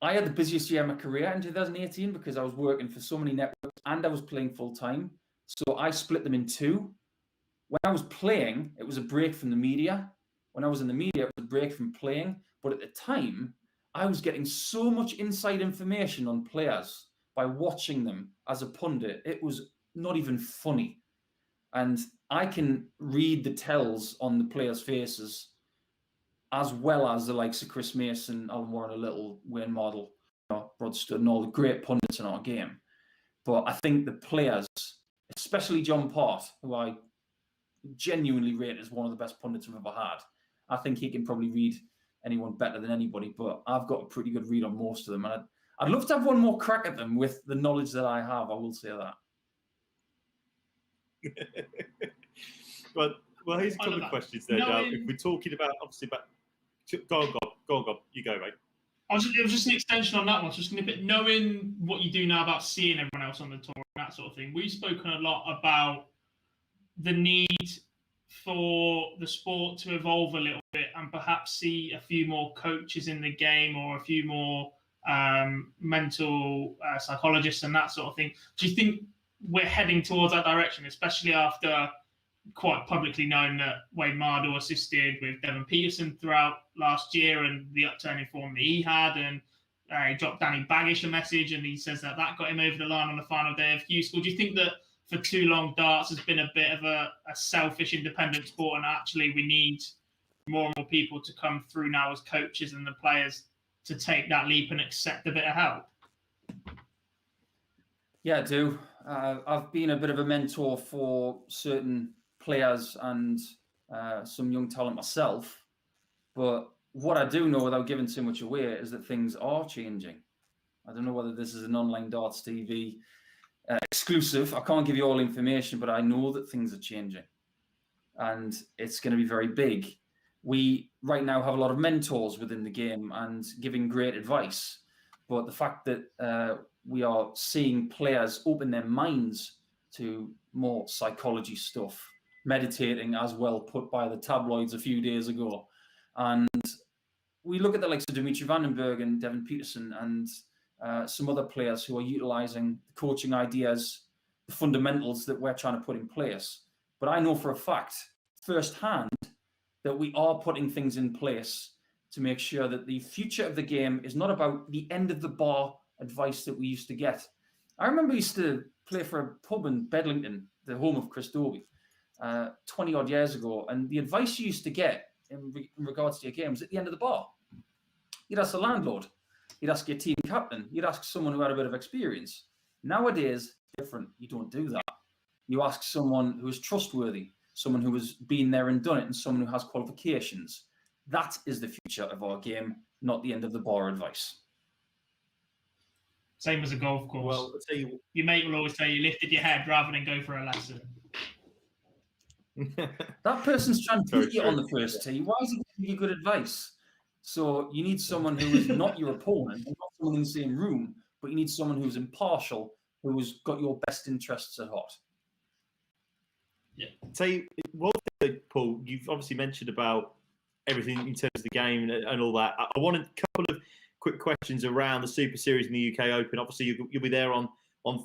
I had the busiest year of my career in 2018 because I was working for so many networks and I was playing full time. So I split them in two. When I was playing, it was a break from the media. when I was in the media, it was a break from playing. But at the time, I was getting so much inside information on players by watching them as a pundit. It was not even funny. And I can read the tells on the players' faces as well as the likes of Chris Mason, Alan Warren, a little Wayne Model, Rod Studd, and all the great pundits in our game. But I think the players, especially John Part, who I genuinely rate as one of the best pundits I've ever had, I think he can probably read anyone better than anybody, but I've got a pretty good read on most of them. And I'd love to have one more crack at them with the knowledge that I have, I will say that. Well, here's a couple of questions there, Joe. If we're talking about, obviously, about... Go on. You go, mate. It was just an extension on that one. Just going to put, knowing what you do now about seeing everyone else on the tour and that sort of thing, we've spoken a lot about the need for the sport to evolve a little bit and perhaps see a few more coaches in the game or a few more mental psychologists and that sort of thing. Do you think we're heading towards that direction, especially after quite publicly known that Wade Mardle assisted with Devon Peterson throughout last year and the upturn in form that he had, and he dropped Danny Baggish a message and he says that got him over the line on the final day of Hughes School. Do you think that for too long darts has been a bit of a selfish independent sport and actually we need more and more people to come through now as coaches and the players to take that leap and accept a bit of help? Yeah, I do. I've been a bit of a mentor for certain players and some young talent myself. But what I do know, without giving too much away, is that things are changing. I don't know whether this is an online darts TV exclusive. I can't give you all the information, but I know that things are changing. And it's going to be very big. We right now have a lot of mentors within the game and giving great advice. But the fact that we are seeing players open their minds to more psychology stuff, meditating as well put by the tabloids a few days ago. And we look at the likes of Dimitri Vandenberg and Devon Peterson and some other players who are utilising the coaching ideas, the fundamentals that we're trying to put in place. But I know for a fact, firsthand, that we are putting things in place to make sure that the future of the game is not about the end of the bar advice that we used to get. I remember I used to play for a pub in Bedlington, the home of Chris Dobie, 20 odd years ago. And the advice you used to get in regards to your game was at the end of the bar. You'd ask the landlord, you'd ask your team captain, you'd ask someone who had a bit of experience. Nowadays, different. You don't do that. You ask someone who is trustworthy, someone who has been there and done it, and someone who has qualifications. That is the future of our game, not the end of the bar advice. Same as a golf course. Well, I'll tell you, your mate will always tell you lifted your head rather than go for a lesson. That person's trying to beat you on the first tee. Why is he giving you good advice? So you need someone who is not your opponent, not someone in the same room, but you need someone who's impartial, who's got your best interests at heart. Yeah. So, Paul, you've obviously mentioned about everything in terms of the game and all that. I wanted a couple of quick questions around the Super Series in the UK Open. Obviously, you'll be there on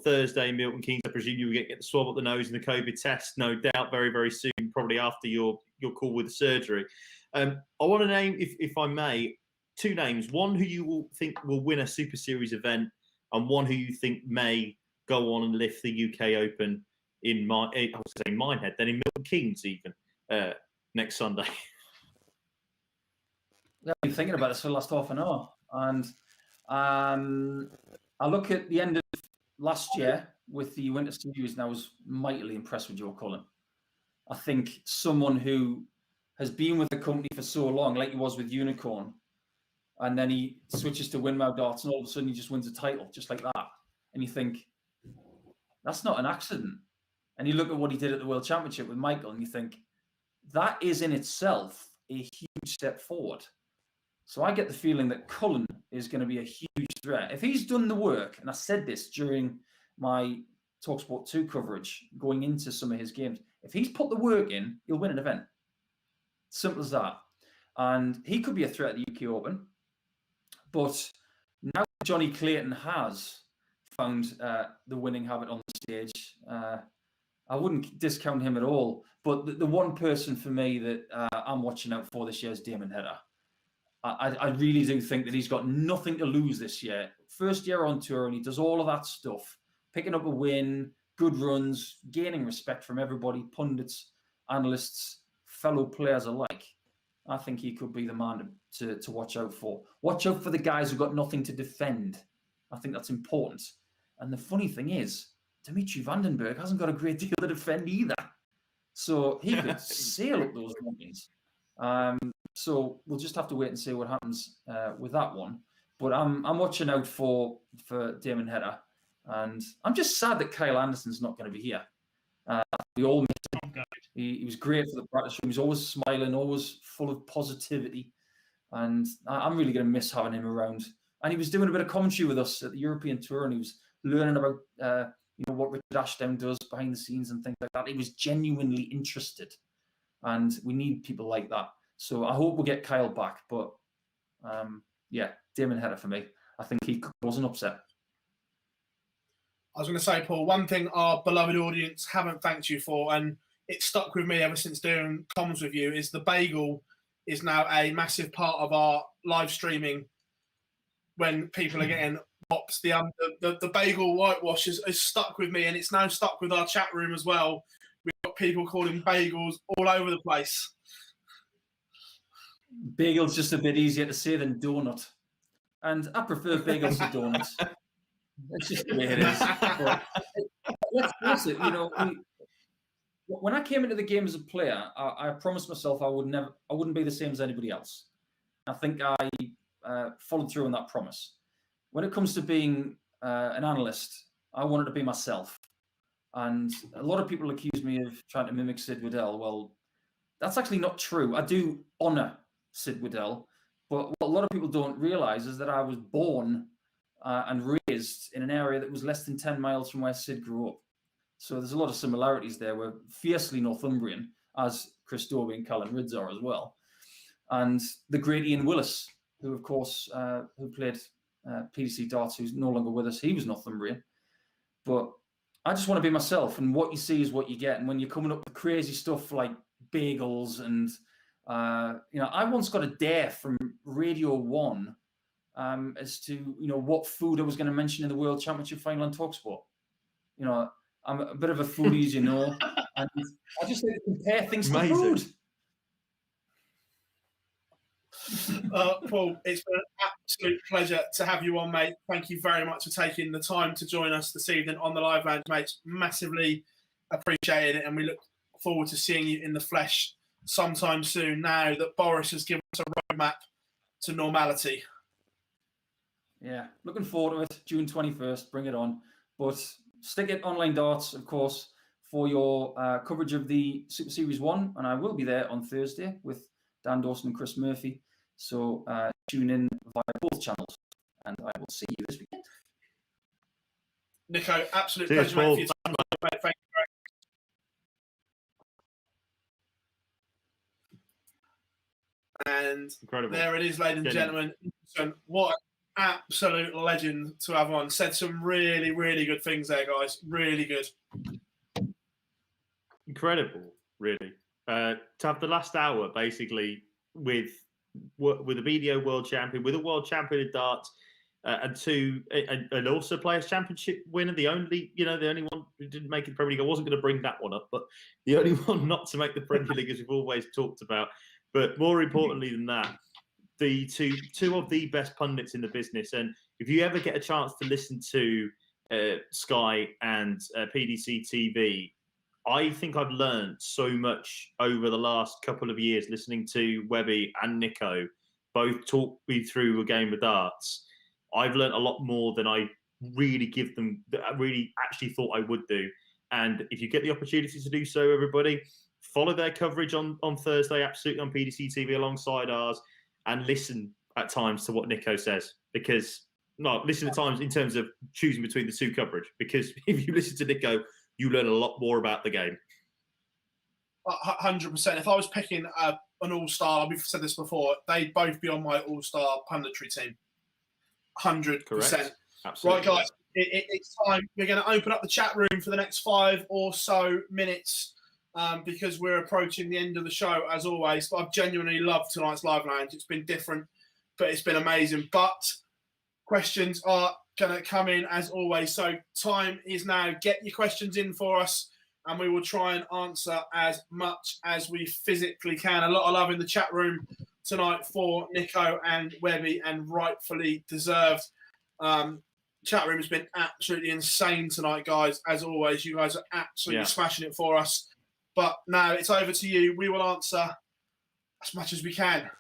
Thursday in Milton Keynes. I presume you'll get the swab up the nose and the COVID test, no doubt, very, very soon, probably after your call with the surgery. I want to name, if I may, two names. One who you will think will win a Super Series event, and one who you think may go on and lift the UK Open in Minehead, then in Milton Keynes even next Sunday. Yeah, I've been thinking about this for the last half an hour, and I look at the end of last year with the Winter Series, and I was mightily impressed with Joe Cullen. I think someone who has been with the company for so long, like he was with Unicorn, and then he switches to Windmill Darts, and all of a sudden he just wins a title, just like that. And you think, that's not an accident. And you look at what he did at the World Championship with Michael, and you think, that is in itself a huge step forward. So I get the feeling that Cullen is going to be a huge threat. If he's done the work, and I said this during my TalkSport 2 coverage, going into some of his games, if he's put the work in, he'll win an event. Simple as that. And he could be a threat at the UK Open. But now Johnny Clayton has found the winning habit on the stage, I wouldn't discount him at all. But the one person for me that I'm watching out for this year is Damon Hedder. I really do think that he's got nothing to lose this year. First year on tour, and he does all of that stuff, picking up a win, good runs, gaining respect from everybody, pundits, analysts, fellow players alike. I think he could be the man to watch out for. Watch out for the guys who've got nothing to defend. I think that's important. And the funny thing is, Dimitri Vandenberg hasn't got a great deal to defend either. So he could sail up those mountains. So we'll just have to wait and see what happens with that one. But I'm watching out for Damon Hedder. And I'm just sad that Kyle Anderson's not going to be here. We all missed him. He was great for the practice room. He's always smiling, always full of positivity. And I'm really going to miss having him around. And he was doing a bit of commentary with us at the European Tour, and he was learning about what Richard Ashdown does behind the scenes and things like that. He was genuinely interested. And we need people like that. So I hope we'll get Kyle back. But Damon Hedder for me. I think he could cause an upset. I was going to say, Paul, one thing our beloved audience haven't thanked you for, and it stuck with me ever since doing comms with you, is the bagel is now a massive part of our live streaming when people are getting pops. The bagel whitewash is stuck with me, and it's now stuck with our chat room as well. We've got people calling bagels all over the place. Bagel's just a bit easier to say than donut. And I prefer bagels to donuts. That's just the way it is. But let's face it, when I came into the game as a player, I promised myself I wouldn't be the same as anybody else. I think I followed through on that promise. When it comes to being an analyst, I wanted to be myself. And a lot of people accuse me of trying to mimic Sid Waddell. Well, that's actually not true. I do honour Sid Waddell, but what a lot of people don't realise is that I was born and raised in an area that was less than 10 miles from where Sid grew up. So there's a lot of similarities there. We're fiercely Northumbrian, as Chris Dobie and Callan Ridds are as well. And the great Ian Willis, who, of course, who played PDC darts, who's no longer with us, he was Northumbrian. But I just want to be myself, and what you see is what you get. And when you're coming up with crazy stuff like bagels and, I once got a dare from Radio 1 as to, what food I was going to mention in the World Championship final on TalkSport. I'm a bit of a foodie, as you know, and I just like to compare things to food. Paul, it's been an absolute pleasure to have you on, mate. Thank you very much for taking the time to join us this evening on the Live Lounge, mate. Massively appreciated it, and we look forward to seeing you in the flesh sometime soon, now that Boris has given us a roadmap to normality. Yeah, looking forward to it. June 21st, bring it on. But stick it Online Darts, of course, for your coverage of the Super Series 1, and I will be there on Thursday with Dan Dawson and Chris Murphy. So tune in via both channels, and I will see you this weekend. Nico, absolute Cheers, pleasure, mate, Paul. for your time. Mate, thank you. And Incredible. there it is, ladies and gentlemen. What an absolute legend to have on. Said some really, really good things there, guys. Really good. Incredible, really. To have the last hour basically with a BDO world champion, with a world champion in darts, and also Players Championship winner, the only one who didn't make the Premier League. I wasn't going to bring that one up, but the only one not to make the Premier League, as we've always talked about. But more importantly than that, the two of the best pundits in the business. And if you ever get a chance to listen to Sky and PDC TV, I think I've learned so much over the last couple of years listening to Webby and Nico both talk me through a game of darts. I've learned a lot more than I really actually thought I would do. And if you get the opportunity to do so, everybody, follow their coverage on Thursday, absolutely, on PDC TV alongside ours, and listen at times to what Nico says. Listen at times in terms of choosing between the two coverage. Because if you listen to Nico, you learn a lot more about the game. 100%. If I was picking an all-star, we've said this before, they'd both be on my all-star punditry team. 100%. Correct. Absolutely. Right, guys, it's time. We're going to open up the chat room for the next 5 or so minutes because we're approaching the end of the show, as always. But I've genuinely loved tonight's live lounge. It's been different, but it's been amazing. But questions are going to come in, as always. So time is now. Get your questions in for us, and we will try and answer as much as we physically can. A lot of love in the chat room tonight for Nico and Webby, and rightfully deserved. Chat room has been absolutely insane tonight, guys. As always, you guys are absolutely smashing it for us. But now it's over to you. We will answer as much as we can.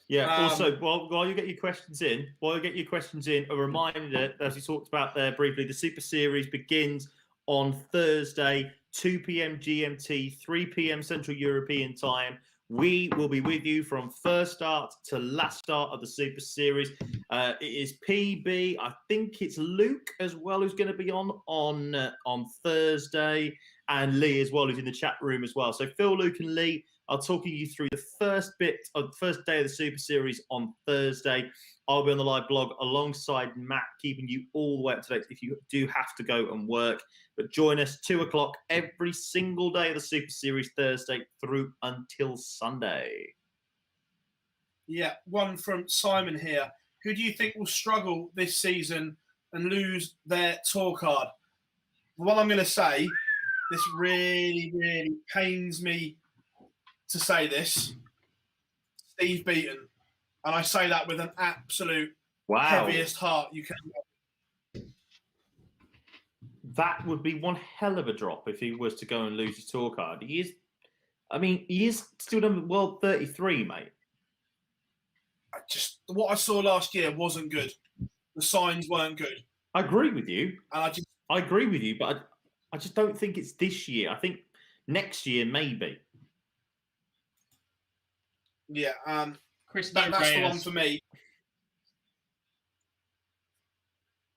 Yeah. Also, while you get your questions in, a reminder, as we talked about there briefly, the Super Series begins on Thursday, 2 p.m. GMT, 3 p.m. Central European Time. We will be with you from first start to last start of the Super Series. It is PB. I think it's Luke as well who's going to be on Thursday, and Lee as well, who's in the chat room as well. So Phill, Luke, and Lee are talking you through the first bit of the first day of the Super Series on Thursday. I'll be on the live blog alongside Matt, keeping you all the way up to date if you do have to go and work. But join us 2 o'clock every single day of the Super Series, Thursday through until Sunday. Yeah, one from Simon here. Who do you think will struggle this season and lose their tour card? What I'm going to say, this really, really pains me to say this. Steve Beaton. And I say that with an absolute heaviest heart you can. That would be one hell of a drop if he was to go and lose his tour card. He is still number 33, mate. What I saw last year wasn't good. The signs weren't good. I agree with you. And I agree with you, but I just don't think it's this year. I think next year maybe. Yeah, that's the one for me.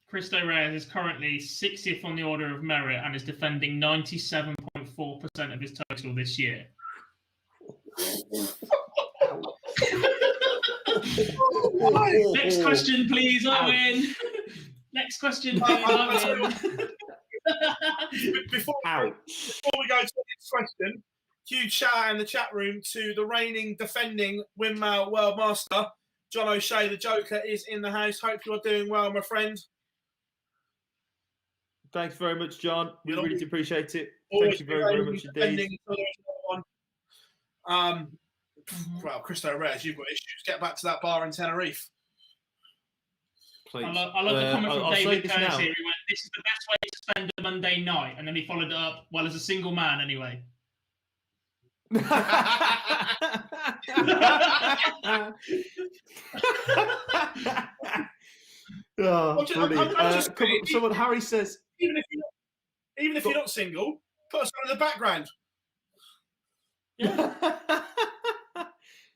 Cristo Reyes is currently 60th on the order of merit and is defending 97.4% of his total this year. Next question, please, Owen. Next question, please, Owen. Before we go to the next question, huge shout out in the chat room to the reigning, defending windmill world master, John O'Shea. The Joker is in the house. Hope you are doing well, my friend. Thanks very much, John. We really do appreciate it. Always Thank you very much indeed. Well, Cristo Reyes, you've got issues. Get back to that bar in Tenerife. Please. I love the comment from David Curtis here. He went, "This is the best way to spend a Monday night," and then he followed it up, "Well, as a single man, anyway." Someone, Harry says, even if you're not single, put us on in the background. Yeah.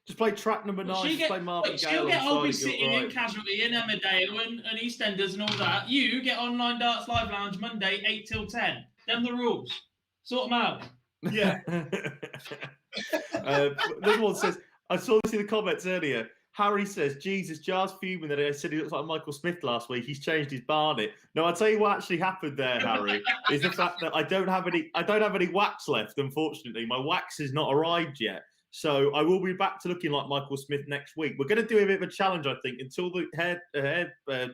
Just play track number 9. Just play Marvin Gaye. She'll get Oldby City and Casualty and Emmerdale and EastEnders and all that. You get Online Darts Live Lounge Monday 8 till 10. Them the rules. Sort them out. Yeah. This one says, I saw this in the comments earlier. Harry says, Jesus, Jar's fuming that I said he looks like Michael Smith last week. He's changed his barnet. No, I'll tell you what actually happened there, Harry, is the fact that I don't have any wax left, unfortunately. My wax has not arrived yet. So I will be back to looking like Michael Smith next week. We're going to do a bit of a challenge, I think, until the hair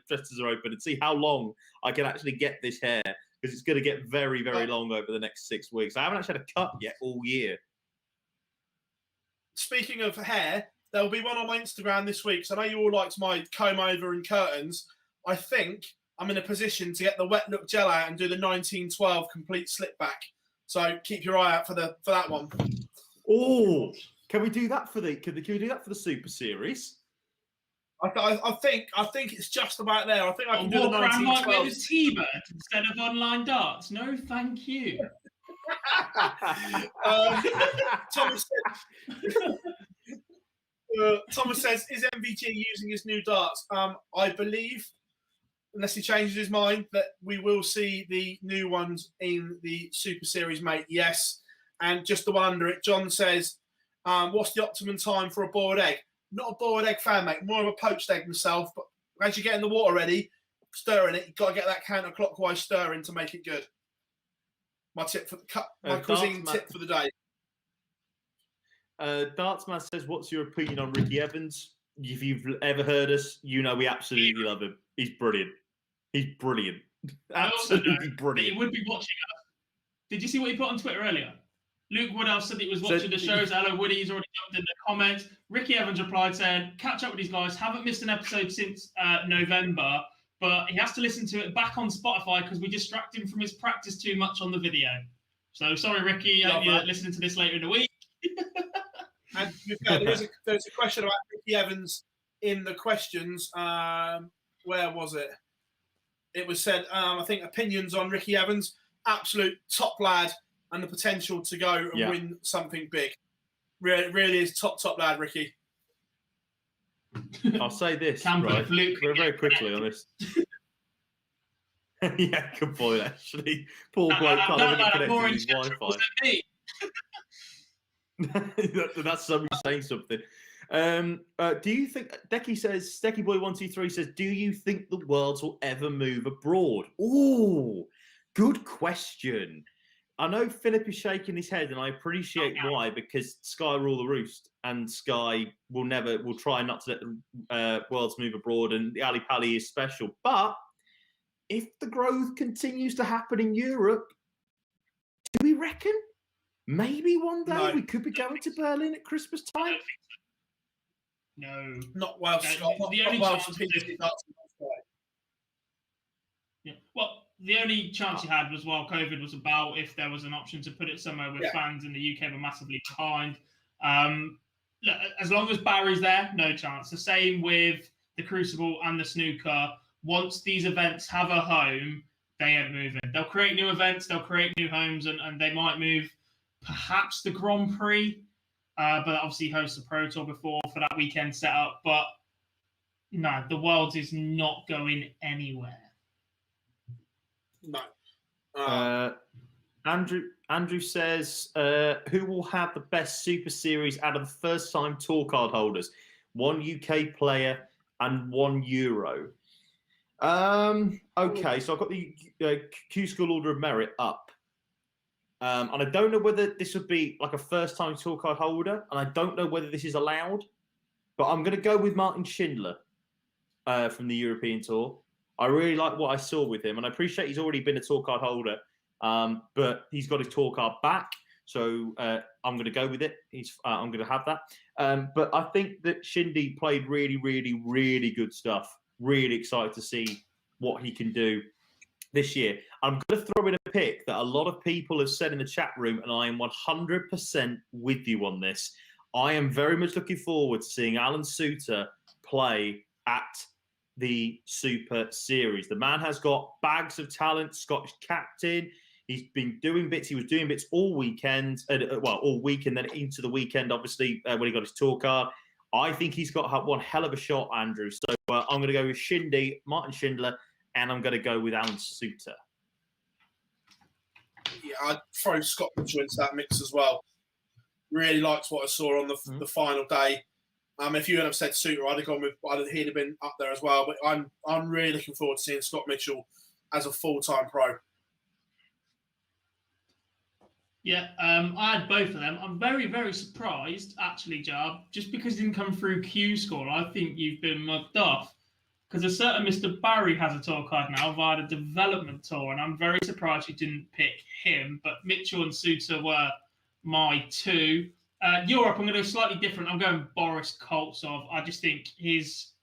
dressers are open and see how long I can actually get this hair, because it's going to get very, very long over the next 6 weeks. I haven't actually had a cut yet all year. Speaking of hair, there will be one on my Instagram this week. So I know you all liked my comb over and curtains. I think I'm in a position to get the wet look gel out and do the 1912 complete slip back. So keep your eye out for that one. Oh, can we do that for the? Can we do that for the Super Series? I think it's just about there. I think I can do the 1912. Like with T-Bird instead of Online Darts. No, thank you. Thomas says, is MVG using his new darts? I believe, unless he changes his mind, that we will see the new ones in the Super Series, mate. Yes. And just the one under it, John says, what's the optimum time for a boiled egg? Not a boiled egg fan, mate. More of a poached egg myself. But as you get in the water ready, stirring it, you've got to get that counterclockwise stirring to make it good. My tip for my cuisine tip for the day. Dartsman says, "What's your opinion on Ricky Evans? If you've ever heard us, you know we absolutely love him. He's brilliant. He's brilliant. Absolutely brilliant." He would be watching us. Did you see what he put on Twitter earlier? Luke Woodhouse said he was watching the shows. Hello, Woody. He's already jumped in the comments. Ricky Evans replied saying, "Catch up with these guys. Haven't missed an episode since November, but he has to listen to it back on Spotify because we distract him from his practice too much on the video. So sorry, Ricky. You're listening to this later in the week." And there's a question about Ricky Evans in the questions. Where was it? It was said, I think, opinions on Ricky Evans. Absolute top lad and the potential to go and win something big. Really is top lad, Ricky. I'll say this, right? Very quickly on this. Yeah, good point, actually. Poor bloke can't even connect to his Wi-Fi. That's somebody saying something. Do you think Stecky Boy 123 says, do you think the Worlds will ever move abroad? Oh, good question. I know Philip is shaking his head, and I appreciate why, because Sky rule the roost, and Sky will try not to let the Worlds move abroad, and the Ali Pali is special. But if the growth continues to happen in Europe, do we reckon maybe one day we could be going to Berlin at Christmas time? No. Not Welsh. The only chance the only chance you had was while COVID was about, if there was an option to put it somewhere where fans in the UK were massively behind. Look, as long as Barry's there, no chance. The same with the Crucible and the snooker. Once these events have a home, they ain't moving. They'll create new events, they'll create new homes, and they might move perhaps the Grand Prix, but obviously host the Pro Tour before for that weekend setup. But no, the Worlds is not going anywhere. No. Andrew says, who will have the best Super Series out of the first-time tour card holders? One UK player and one Euro. Okay, so I've got the Q School Order of Merit up. And I don't know whether this would be like a first-time tour card holder, and I don't know whether this is allowed, but I'm going to go with Martin Schindler from the European Tour. I really like what I saw with him, and I appreciate he's already been a tour card holder, but he's got his tour card back, so I'm going to go with it. I'm going to have that. But I think that Shindy played really, really, really good stuff. Really excited to see what he can do this year. I'm going to throw in a pick that a lot of people have said in the chat room, and I am 100% with you on this. I am very much looking forward to seeing Alan Suter play at the Super Series. The man has got bags of talent, Scottish captain. He's been doing bits. He was doing bits all weekend, all week, and then into the weekend, obviously, when he got his tour card. I think he's got one hell of a shot, Andrew. So I'm going to go with Shindy, Martin Schindler, and I'm going to go with Alan Suter. Yeah, I'd throw Scott Mitchell into that mix as well. Really liked what I saw on the final day. If you had have said Suter, I'd have gone with. He'd have been up there as well. But I'm really looking forward to seeing Scott Mitchell as a full-time pro. Yeah, I had both of them. I'm very, very surprised, actually, Jarb, just because it didn't come through Q Score. I think you've been mugged off, because a certain Mr. Barry has a tour card now via the development tour, and I'm very surprised you didn't pick him. But Mitchell and Suter were my two. Europe, I'm going to go slightly different. I'm going Boris Koltsov. I just think his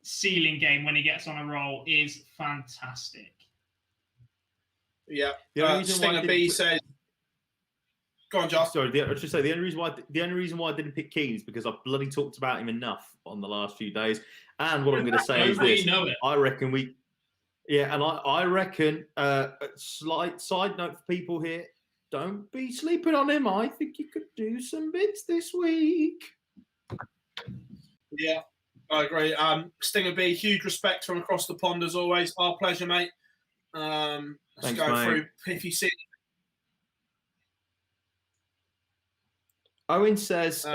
ceiling game when he gets on a roll is fantastic. Yeah. Stinger B says, go on, Josh. Sorry, I should say the only reason why I didn't pick Keane is because I've bloody talked about him enough on the last few days. And what I'm going to say is this: I reckon I reckon a slight side note for people here: don't be sleeping on him. I think he could do some bits this week. Yeah, I agree. Stinger B, huge respect from across the pond as always. Our pleasure, mate. Let's Thanks, go mate. through Piffy City. Owen says,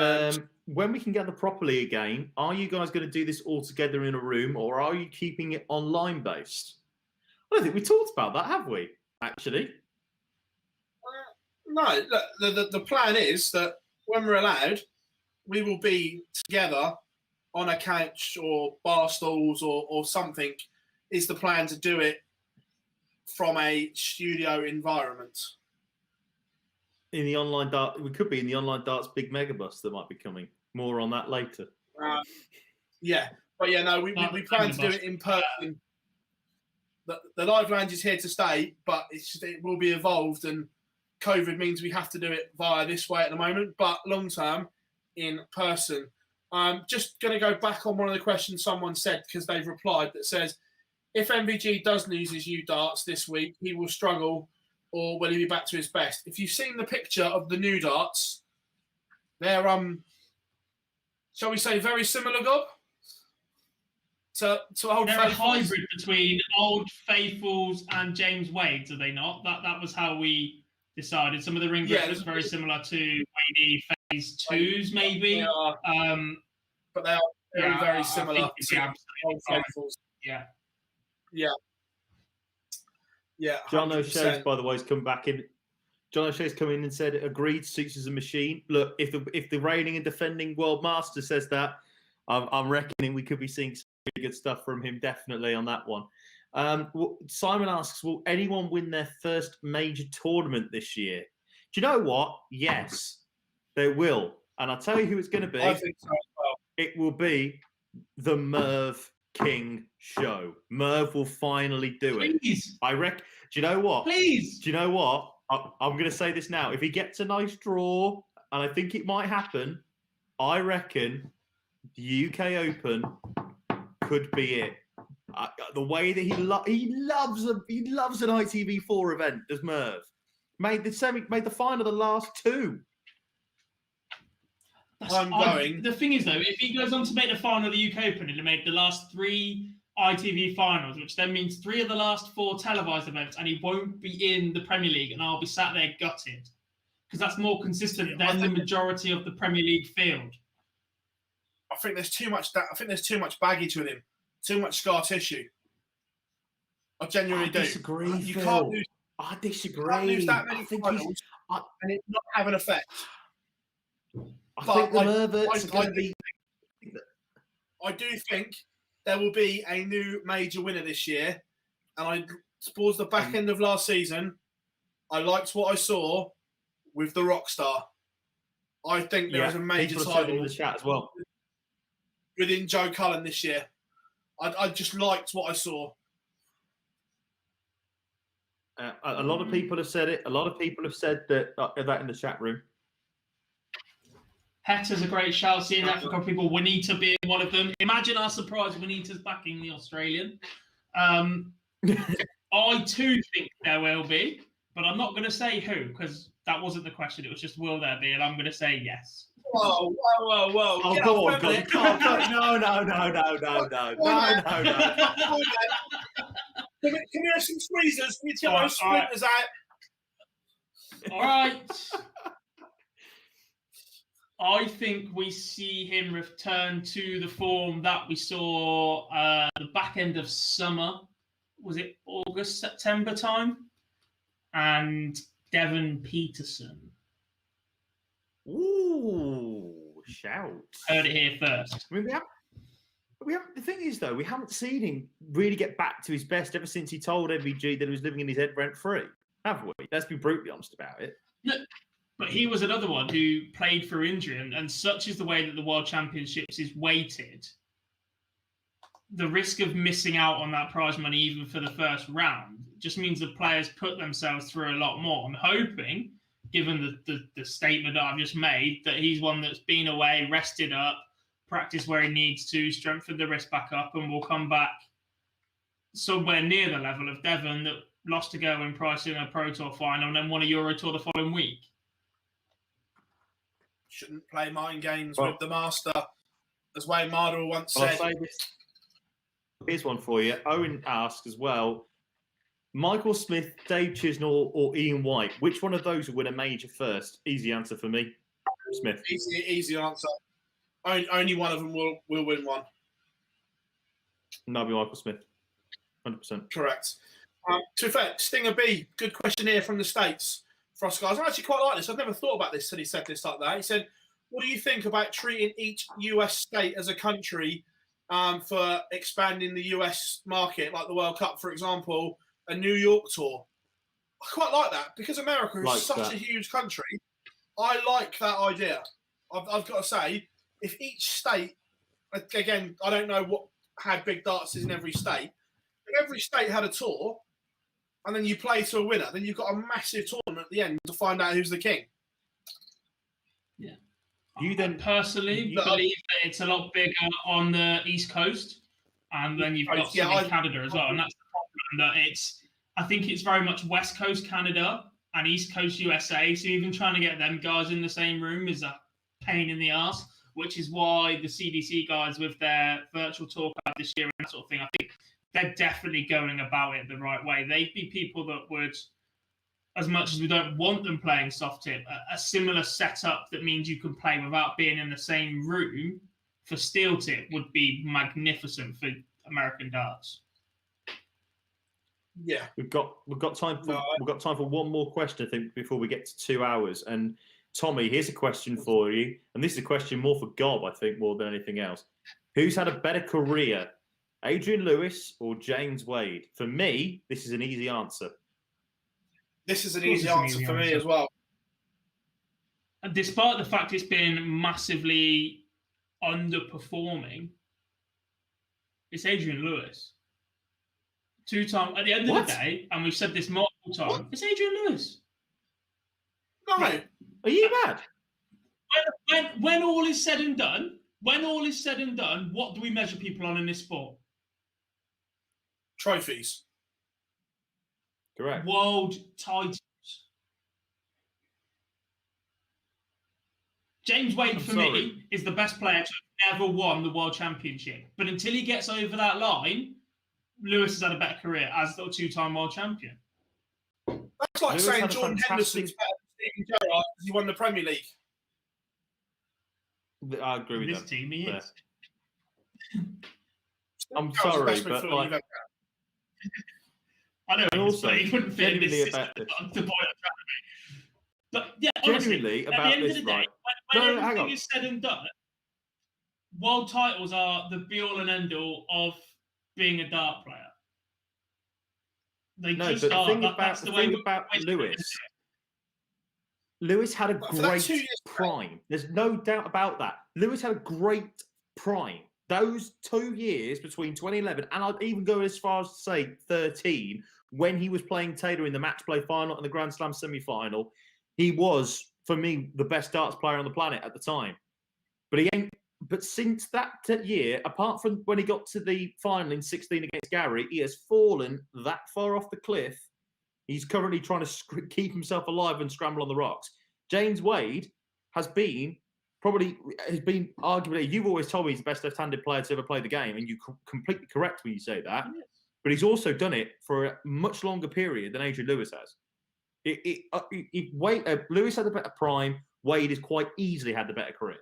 when we can gather properly again, are you guys going to do this all together in a room, or are you keeping it online based? I don't think we talked about that, have we? Actually, No. Look, the plan is that when we're allowed, we will be together on a couch or bar stools or something. Is the plan to do it from a studio environment? in the online dart, we could be in the online darts big megabus that might be coming. More on that later. Yeah, but yeah, no, we plan to do it in person. The live lounge is here to stay, but it will be evolved, and COVID means we have to do it via this way at the moment. But long term, in person. I'm just going to go back on one of the questions someone said, because they've replied, that says, if MVG does lose his new darts this week, he will struggle, or will he be back to his best? If you've seen the picture of the new darts, they're shall we say, very similar, Gob, to Old They're a Faithfuls. hybrid between Old Faithfuls and James Wade's, are they not? That was how we decided. Some of the ring grips look very similar to Wadey Phase 2s, maybe. They are, but they are very similar to Old Faithfuls. Yeah. John 100%. O'Shea's, by the way, has come back in. John O'Shea's come in and said, agreed, suits as a machine. Look, if the reigning and defending world master says that, I'm reckoning we could be seeing some really good stuff from him, definitely, on that one. Simon asks, will anyone win their first major tournament this year? Do you know what? Yes, they will. And I'll tell you who it's going to be. I think so as well. It will be the Merv King show. Merv will finally do it. Please. I reckon. Do you know what? Please. Do you know what? I'm going to say this now. If he gets a nice draw, and I think it might happen, I reckon the UK Open could be it. The way that he loves an ITV4 event, does Merv? Made the final the last two. The thing is, though, if he goes on to make the final of the UK Open and he made the last 3 ITV finals, which then means 3 of the last 4 televised events, and he won't be in the Premier League, and I'll be sat there gutted, because that's more consistent than the majority of the Premier League field. I think there's too much. I think there's too much baggage with him. Too much scar tissue. I genuinely do. Disagree, You Phill. can't lose. I disagree. You can't lose that many I think finals and it not have an effect. I think the Merverts are going to I be. I do think there will be a new major winner this year, and towards the back end of last season, I liked what I saw with the Rockstar. I think there is a major title in the chat as well within Joe Cullen this year. I just liked what I saw. A lot of people have said it. A lot of people have said that in the chat room. Hetter's a great shout. Seeing that for people, Juanita being one of them. Imagine our surprise Juanita's backing the Australian. I too think there will be, but I'm not going to say who, because that wasn't the question. It was just will there be, and I'm going to say yes. Whoa. Oh, go on, God. No. Can we have some freezers? We need to get those splinters out. All right. I think we see him return to the form that we saw the back end of summer. Was it August, September time? And Devon Peterson. Ooh, shout. Heard it here first. I mean, we have. The thing is, though, we haven't seen him really get back to his best ever since he told MVG that he was living in his head rent-free, have we? Let's be brutally honest about it. No, but he was another one who played through injury, and such is the way that the World Championships is weighted. The risk of missing out on that prize money, even for the first round, just means that players put themselves through a lot more. I'm hoping, given the statement that I've just made, that he's one that's been away, rested up, practiced where he needs to, strengthened the wrist back up, and will come back somewhere near the level of Devon that lost to Gerwin Price in a Pro Tour final and then won a Euro Tour the following week. Shouldn't play mind games with the master, as Wayne Mardell once said. I'll say this. Here's one for you. Owen asks as well, Michael Smith, Dave Chisnall, or Ian White, which one of those will win a major first? Easy answer for me. Smith. Easy answer. only one of them will win one. And that'll be Michael Smith. 100%. Correct. To be fair, Stinger B, good question here from the States for us guys. I actually quite like this. I've never thought about this till he said this like that. He said, what do you think about treating each US state as a country for expanding the US market, like the World Cup, for example, a New York tour? I quite like that because America is such a huge country. I like that idea. I've got to say, if each state, again, I don't know how big darts is in every state, if every state had a tour, and then you play to a winner, then you've got a massive tournament at the end to find out who's the king. Yeah. You then personally believe that it's a lot bigger on the East Coast, and then you've got some in Canada as well. And that's the problem, that I think it's very much West Coast Canada and East Coast USA. So even trying to get them guys in the same room is a pain in the ass, which is why the CDC guys with their virtual tour this year and that sort of thing, I think they're definitely going about it the right way. They'd be people that would, as much as we don't want them playing soft tip, a similar setup that means you can play without being in the same room for steel tip would be magnificent for American darts. Yeah, we've got time for one more question, I think, before we get to 2 hours. And Tommy, here's a question for you, and this is a question more for Gob, I think, more than anything else. Who's had a better career, Adrian Lewis or James Wade? For me, this is an easy answer. This is an easy answer for me as well. And despite the fact it's been massively underperforming, it's Adrian Lewis. Two-time, at the end of the day, and we've said this multiple times, it's Adrian Lewis. No. Are you mad? When all is said and done, what do we measure people on in this sport? Trophies. Correct. World titles. James Wade, for me, is the best player to have ever won the World Championship. But until he gets over that line, Lewis has had a better career as the two-time world champion. That's like Lewis saying Jordan Henderson's better than Steven Gerrard because he won the Premier League. I agree with this that. team, he is. I'm sorry, but like, I know, and also, but he wouldn't fit in this about system, this. the point I'm trying to make. But yeah, honestly, Genuinely at about the end this, of the day, right? when everything is said and done, world titles are the be-all and end-all of being a dart player. They just are. That's the way about Lewis had a great prime. There's no doubt about that. Lewis had a great prime. Those 2 years between 2011 and I'd even go as far as to say 13, when he was playing Taylor in the match play final and the Grand Slam semi-final, he was, for me, the best darts player on the planet at the time. But since that year, apart from when he got to the final in 16 against Gary, he has fallen that far off the cliff. He's currently trying to keep himself alive and scramble on the rocks. James Wade has been arguably, you've always told me he's the best left-handed player to ever play the game, and you're completely correct when you say that. Yes. But he's also done it for a much longer period than Adrian Lewis has. Lewis had a better prime. Wade has quite easily had the better career.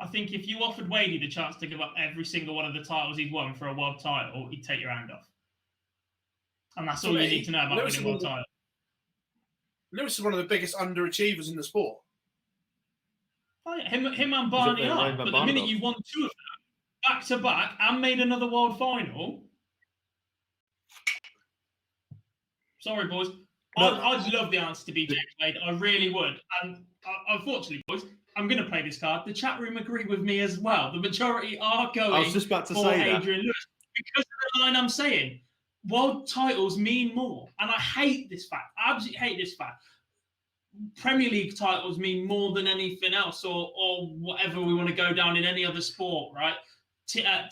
I think if you offered Wadey the chance to give up every single one of the titles he'd won for a world title, he'd take your hand off. And that's all you need to know about winning a world title. Lewis is one of the biggest underachievers in the sport. Oh, yeah. Him and Barney are. But the minute you won two of them back to back and made another world final, sorry, boys. I'd love the answer to be James Wade. I really would. And unfortunately, boys, I'm going to play this card. The chat room agree with me as well. The majority are going I was just about to for say Adrian Lewis. Because of the line I'm saying, world titles mean more. And I hate this fact. I absolutely hate this fact. Premier League titles mean more than anything else or whatever we want to go down in any other sport, right?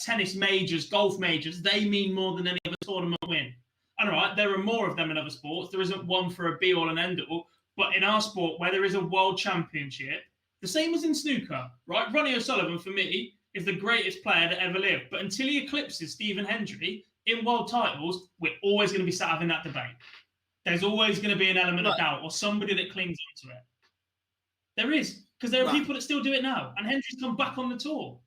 Tennis majors, golf majors, they mean more than any other tournament win. And all right, there are more of them in other sports. There isn't one for a be-all and end-all. But in our sport, where there is a world championship, the same as in snooker, right? Ronnie O'Sullivan, for me, is the greatest player that ever lived. But until he eclipses Stephen Hendry in world titles, we're always going to be sat having that debate. There's always going to be an element of doubt or somebody that clings onto it. There is, because there are No. people that still do it now, and Hendry's come back on the tour.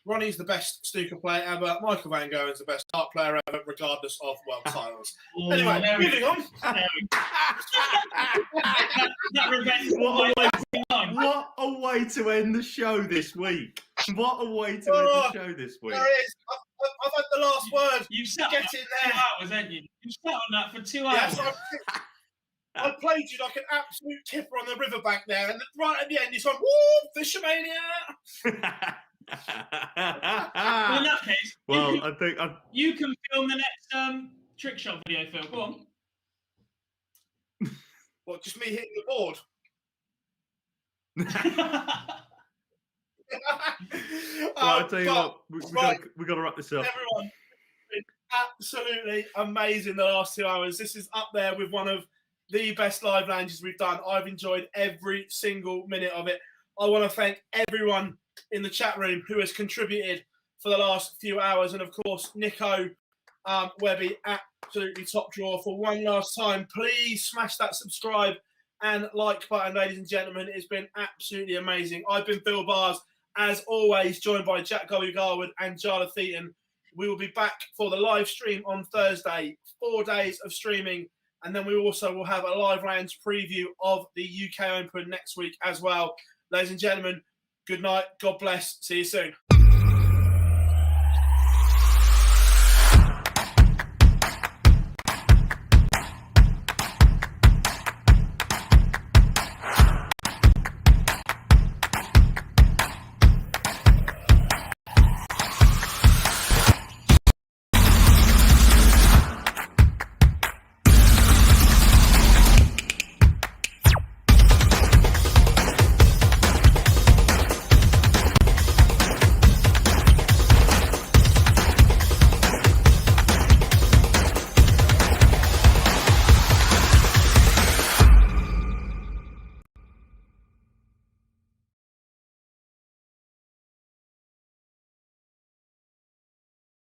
Ronnie's the best snooker player ever. Michael Van Gogh's the best dart player ever, regardless of world titles. Anyway, there we moving on. that revenge. What a way to end the show this week. What a way to end the show this week. There it is. I've had the last word. You've sat Get on in that there. for 2 hours, haven't you? You've sat on that for 2 hours. Yes, I played you like an absolute tipper on the riverbank there, and right at the end, he's like, "Woo, Fishermania!" Well, in that case, I think you can film the next trick shot video, Phil. Go on. What, just me hitting the board? I'll tell you what, we got to wrap this up. Everyone, it's absolutely amazing the last 2 hours. This is up there with one of the best live lounges we've done. I've enjoyed every single minute of it. I want to thank everyone in the chat room who has contributed for the last few hours. And of course, Nico, Webby, absolutely top drawer. For one last time, please smash that subscribe and like button, ladies and gentlemen. It's been absolutely amazing. I've been Phill Bars, as always, joined by Jack Garwood and Jarleth Eaton. We will be back for the live stream on Thursday, 4 days of streaming. And then we also will have a live lounge preview of the UK Open next week as well. Ladies and gentlemen, good night. God bless. See you soon.